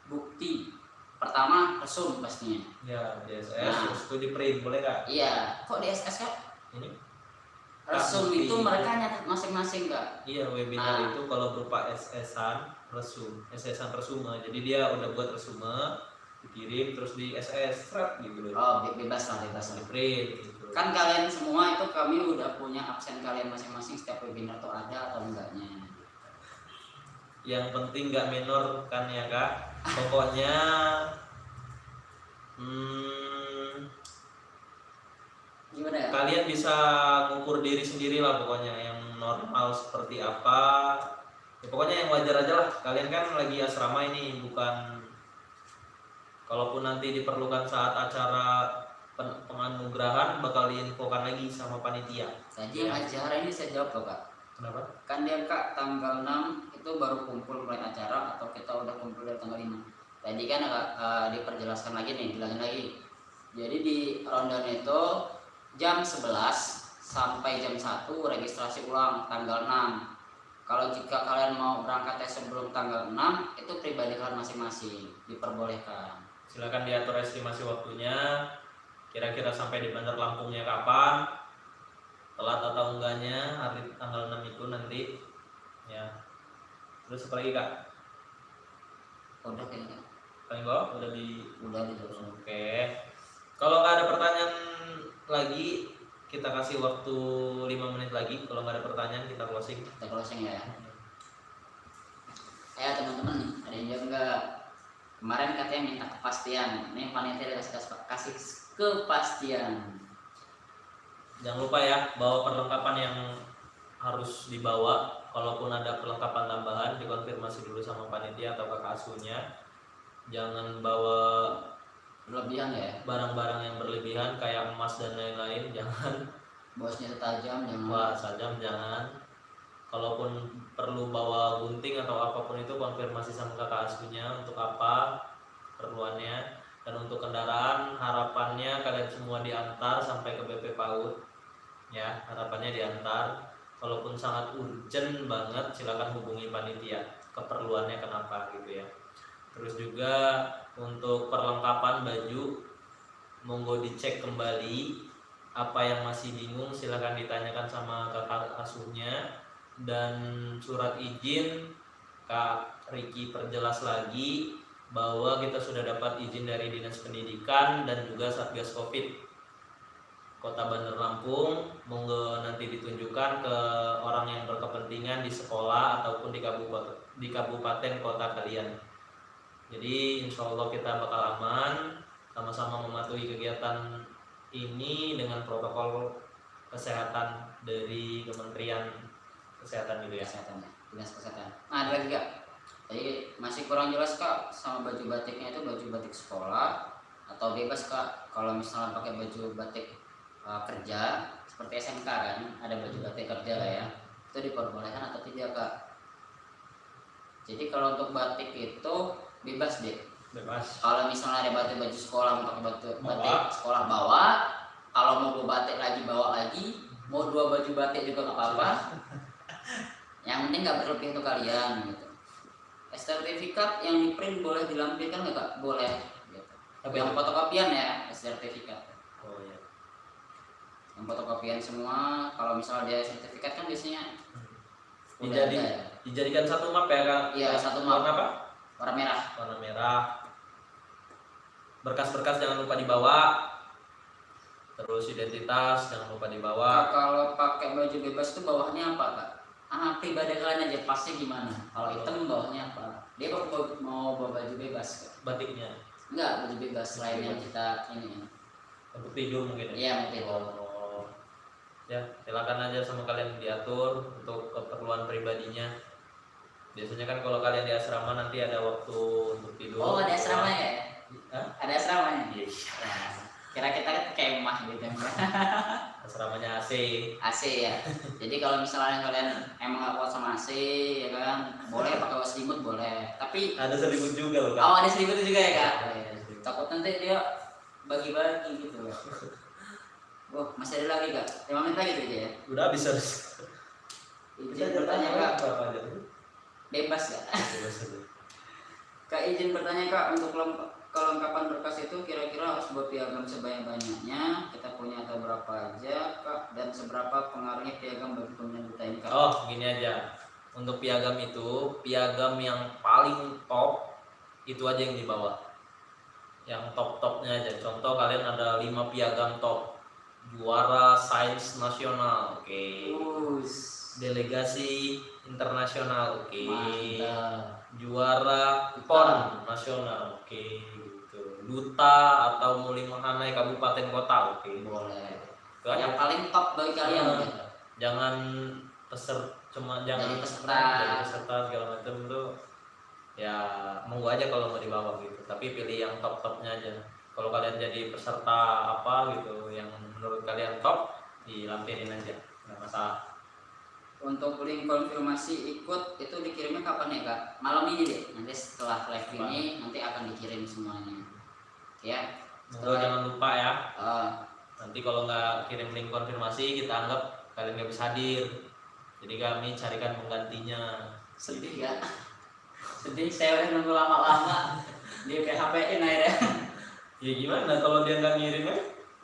Bukti pertama resume pastinya. Ya, di SS terus itu di print boleh nggak? Iya, kok di SS Kak? Ini resume itu mereka nyatet masing-masing Kak. Iya, webinar itu kalau berupa SS-an, SS-an resume. Jadi dia udah buat resume, dikirim terus di SS gitu loh. Oh, bebas lah di print gitu. Kan kalian semua itu kami udah punya absen kalian masing-masing setiap webinar tuh ada atau enggaknya. Yang penting nggak minor kan ya kak. Pokoknya gimana ya? Kalian bisa ngukur diri sendiri lah pokoknya, yang normal seperti apa ya, pokoknya yang wajar aja lah. Kalian kan lagi asrama ini, bukan, kalaupun nanti diperlukan saat acara penganugerahan bakal diinfokan lagi sama panitia. Tadi yang acara ini saya jawab loh kak. Kenapa? Kan dia kak tanggal 6 itu baru kumpul mulai acara atau kita udah kumpul dari tanggal 5? Tadi kan diperjelaskan lagi nih, bilangin lagi. Jadi di rundown itu jam 11 sampai jam 1 registrasi ulang tanggal 6. Kalau jika kalian mau berangkatnya sebelum tanggal 6 itu pribadi kalian masing-masing, diperbolehkan. Silakan diatur estimasi waktunya, kira-kira sampai di Bandar Lampungnya kapan, telat atau enggaknya hari tanggal 6 itu nanti ya. Terus apa lagi kak? Udah kayaknya. Udah terus. Oke. Kalau nggak ada pertanyaan lagi, kita kasih waktu 5 menit lagi. Kalau nggak ada pertanyaan kita closing. Ya. Ya teman-teman, ada yang jawab nggak? Kemarin katanya minta kepastian. Ini panitia kasih kepastian. Jangan lupa ya, bawa perlengkapan yang harus dibawa. Kalaupun ada perlengkapan tambahan, dikonfirmasi dulu sama panitia atau kakak asuhnya. Jangan bawa berlebihan ya, barang-barang yang berlebihan kayak emas dan lain-lain. Jangan bawa senjata tajam, jangan. Tajam jangan. kalaupun perlu bawa gunting atau apapun itu konfirmasi sama kakak asuhnya untuk apa keperluannya. Dan untuk kendaraan harapannya kalian semua diantar sampai ke BP PAUD ya, harapannya diantar. Kalaupun sangat urgent banget silakan hubungi panitia keperluannya kenapa gitu ya. Terus juga untuk perlengkapan baju monggo dicek kembali, apa yang masih bingung silahkan ditanyakan sama kakak asuhnya. Dan surat izin Kak Riki perjelas lagi bahwa kita sudah dapat izin dari Dinas Pendidikan dan juga Satgas Covid Kota Bandar Lampung. Monggo nanti ditunjukkan ke orang yang berkepentingan di sekolah ataupun di kabupaten kota kalian. Jadi insya Allah kita bakal aman, sama-sama mematuhi kegiatan ini dengan protokol kesehatan dari Kementerian Kesehatan gitu ya. Kesehatan, dinas kesehatan. Nah, ada lagi kak, jadi masih kurang jelas kak sama baju batiknya itu baju batik sekolah atau bebas kak kalau misalnya pakai baju batik kerja seperti SMK kan ada baju batik kerja lah ya, itu diperbolehkan atau tidak kak? Jadi kalau untuk batik itu bebas deh. Bebas. Kalau misalnya ada baju sekolah untuk batik sekolah bawa, kalau mau bawa batik lagi bawa lagi, mau 2 baju batik juga nggak apa-apa. Yang penting nggak berlebih untuk kalian gitu. Sertifikat yang di print boleh dilampirkan nggak kak? Boleh. Gitu. Yang fotokopian ya sertifikat. Oh iya. Yang fotokopian semua. Kalau misalnya dia sertifikat kan biasanya dijadikan satu map ya kak? Iya satu map. Warna apa? Warna merah. Warna merah. Berkas-berkas jangan lupa dibawa. Terus identitas jangan lupa dibawa. Kak, kalau pakai baju bebas itu bawahnya apa kak? Pribadi kalian aja pasnya gimana? Kalau hitam bawahnya apa? Dia mau bawa baju bebas kak? Batiknya? Enggak, baju bebas selain yang kita ini. Untuk tidur mungkin? Iya, untuk tidur. Oh. Ya silakan aja sama kalian diatur untuk keperluan pribadinya. Biasanya kan kalau kalian di asrama nanti ada waktu untuk tidur. Oh ada asramanya ya? Hah? Ada asramanya? Iya. Nah, kira kita kan kemah gitu. Asramanya AC. AC ya. Jadi kalau misalnya kalian emang gak kuat sama AC ya kan, boleh pakai selimut boleh. Tapi ada selimut juga loh kak. Oh ada selimut juga ya kak? Iya, Takut nanti dia bagi-bagi gitu. Wah masih ada lagi kak? 5 menit lagi tuh aja ya? Udah habis harus. Izin bertanya kak? Berapa aja? Bebas kak? Bebas aja. Kak izin bertanya kak, untuk kelengkapan berkas itu kira-kira harus buat piagam sebanyak-banyaknya, kita punya atau berapa aja kak, dan seberapa pengaruhnya piagam bagi pemerintah ini kak? Oh gini aja, untuk piagam itu piagam yang paling top itu aja yang dibawa, yang top-topnya aja. Contoh kalian ada 5 piagam top, juara sains nasional, oke. Delegasi internasional, oke. Mantap. Juara PON nasional, oke gitu. Duta atau Muli Mahanai kabupaten kota, oke. Boleh. Itu aja. Yang paling top bagi kalian gitu. Jangan cuma jangan Jadi peserta. jadi peserta segala macam itu ya monggo aja kalau mau dibawa gitu, tapi pilih yang top-topnya aja. Kalau kalian jadi peserta apa gitu yang menurut kalian top, dilampirin aja, nggak masalah. Untuk link konfirmasi ikut itu dikirimnya kapan ya kak? Malam ini deh, nanti setelah live ini nanti akan dikirim semuanya ya. Monggo jangan lupa ya. Nanti kalau nggak kirim link konfirmasi kita anggap kalian nggak bisa hadir, jadi kami carikan penggantinya. sedih ya. Sedih, saya udah nunggu lama-lama dia PHP-in akhirnya. Ya gimana kalau dia nggak ngirimnya,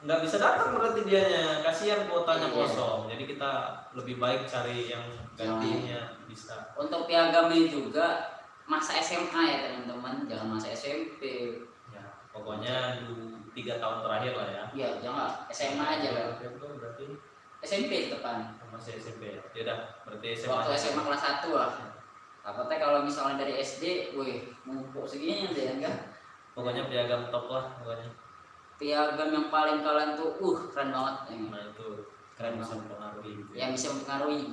nggak bisa datang berarti dianya, kasihan kuotanya kosong. Jadi kita lebih baik cari yang gantinya bisa. Untuk piagamnya juga masa SMA ya teman-teman, jangan masa SMP. Ya pokoknya 3 tahun terakhir lah ya. Iya jangan SMA aja lah. Berarti SMP depan. masih SMP ya udah, berarti SMA. Waktu SMA kelas 1 lah. Takutnya kalau misalnya dari SD, wih mumpuk segini aja ya enggak. Pokoknya piagam top lah pokoknya. Piagam yang paling kalian tuh keren banget ini. Nah itu Keren bisa banget. mempengaruhi gitu ya. Yang bisa mempengaruhi.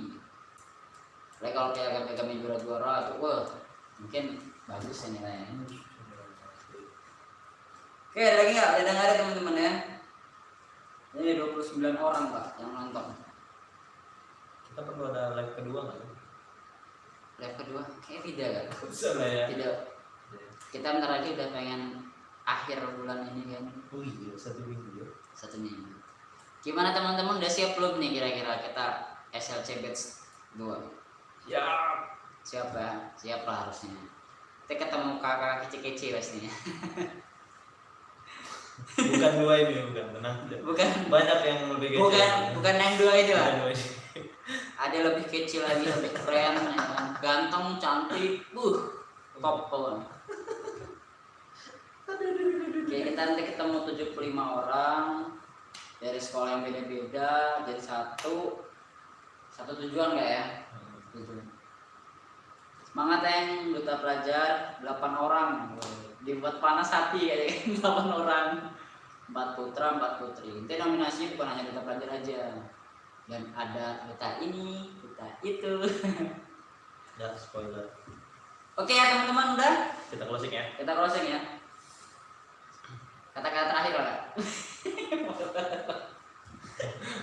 Lagi kalau piagam-piagam yang juara-juara itu wah mungkin bagus ya nilainya. Oke, ada lagi nggak? Ada nggak teman-teman ya? Ini 29 orang pak yang nonton. Kita perlu ada live kedua nggak? live kedua kayak tidak kan? Bisa lah ya. Tidak. Kita bentar lagi udah pengen akhir bulan ini kan. Oh iya, 1 minggu ya. 1 minggu. Gimana teman-teman, udah siap belum nih kira-kira kita SLC Batch 2? Ya. Siap ya? Siap lah harusnya. Kita ketemu kakak kece-kece pastinya. Bukan 2 ini, bukan, tenang. Bukan. Banyak yang lebih kecil. Bukan yang 2 itu lah. Bukan 2 ini. Ada lebih kecil lagi, lebih keren, ya kan? Ganteng, cantik, top pokoknya. Oke, kita nanti ketemu 75 orang dari sekolah yang beda-beda, jadi satu tujuan nggak ya? Tujuan. Semangat yang duta pelajar 8 orang, dibuat panas hati kayaknya 8 orang, 4 putra 4 putri. Nanti nominasinya bukan hanya duta pelajar aja, dan ada duta ini, duta itu. Ya, spoiler. Oke ya teman-teman, udah Kita closing ya. kita closing ya. Kata-kata terakhir lah.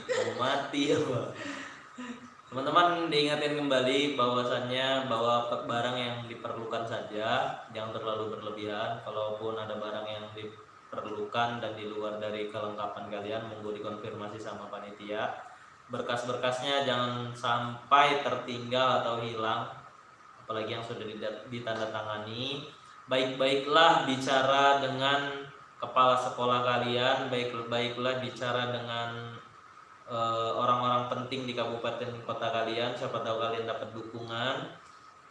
Mau mati ya, Pak. Teman-teman diingatin kembali bahwasannya bahwa barang yang diperlukan saja, jangan terlalu berlebihan. Kalaupun ada barang yang diperlukan dan di luar dari kelengkapan kalian, monggo dikonfirmasi sama panitia. Berkas-berkasnya jangan sampai tertinggal atau hilang, apalagi yang sudah ditandatangani. Baik-baiklah bicara dengan kepala sekolah kalian, baiklah bicara dengan orang-orang penting di kabupaten kota kalian. Siapa tahu kalian dapat dukungan.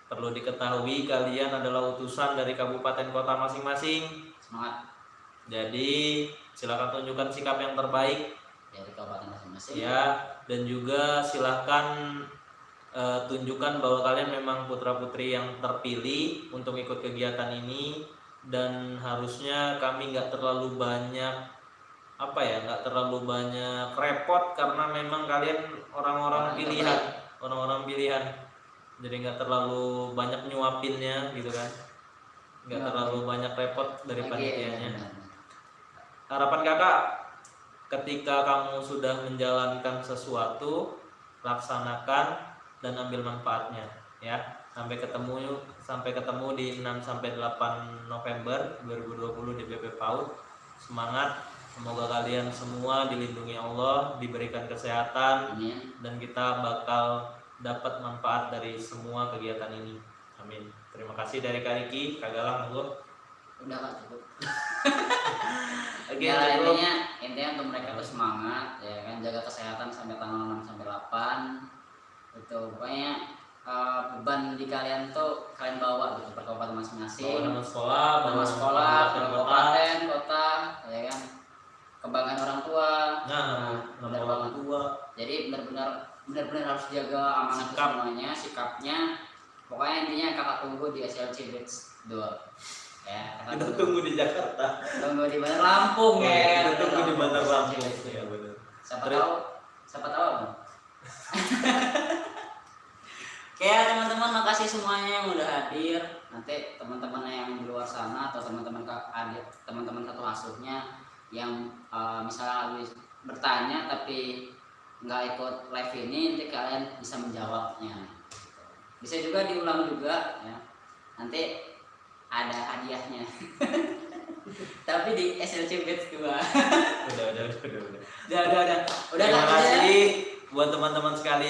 Perlu diketahui kalian adalah utusan dari kabupaten kota masing-masing. Semangat Jadi silakan tunjukkan sikap yang terbaik dari kabupaten masing-masing. ya, dan juga silakan tunjukkan bahwa kalian memang putra-putri yang terpilih untuk ikut kegiatan ini. Dan harusnya kami nggak terlalu banyak nggak terlalu banyak repot, karena memang kalian orang-orang pilihan, jadi nggak terlalu banyak nyuapinnya gitu kan, nggak terlalu banyak repot dari panitianya. Harapan kakak, ketika kamu sudah menjalankan sesuatu, laksanakan dan ambil manfaatnya ya. Sampai ketemu di 6-8 November 2020 di BP PAUD. Semangat. Semoga kalian semua dilindungi Allah, diberikan kesehatan. Amin. Dan kita bakal dapat manfaat dari semua kegiatan ini. Amin. Terima kasih dari Kak Riki, Kak Galang, monggo. Udah Kak, cukup. Oke, Ya, cukup. intinya untuk mereka bersemangat ya kan, jaga kesehatan sampai tanggal 6-8. Itu pokoknya beban di kalian tuh kalian bawa gitu per kabupaten masing-masing. Bawa nama sekolah, kabupaten, kota, ya kan. Kebanggaan orang tua. Nama orang tua. Jadi benar-benar harus jaga amanah Sikap. semuanya, sikapnya. Pokoknya intinya kakak tunggu di SLC Batch 2. Ya, Kita tunggu di Jakarta. Tunggu di Bandar Lampung ya. Kita tunggu di Bandar Lampung. SLC Batch 2. Ya benar. Siapa tahu Bang. Oke ya teman-teman, makasih semuanya yang udah hadir. Nanti teman-teman yang di luar sana atau teman-teman satu asuhnya yang misalnya habis bertanya tapi nggak ikut live ini, nanti kalian bisa menjawabnya. Bisa juga diulang juga ya. Nanti ada hadiahnya. Tapi di SLC Batch 2. Udah. Udah. Terima kasih buat teman-teman sekalian.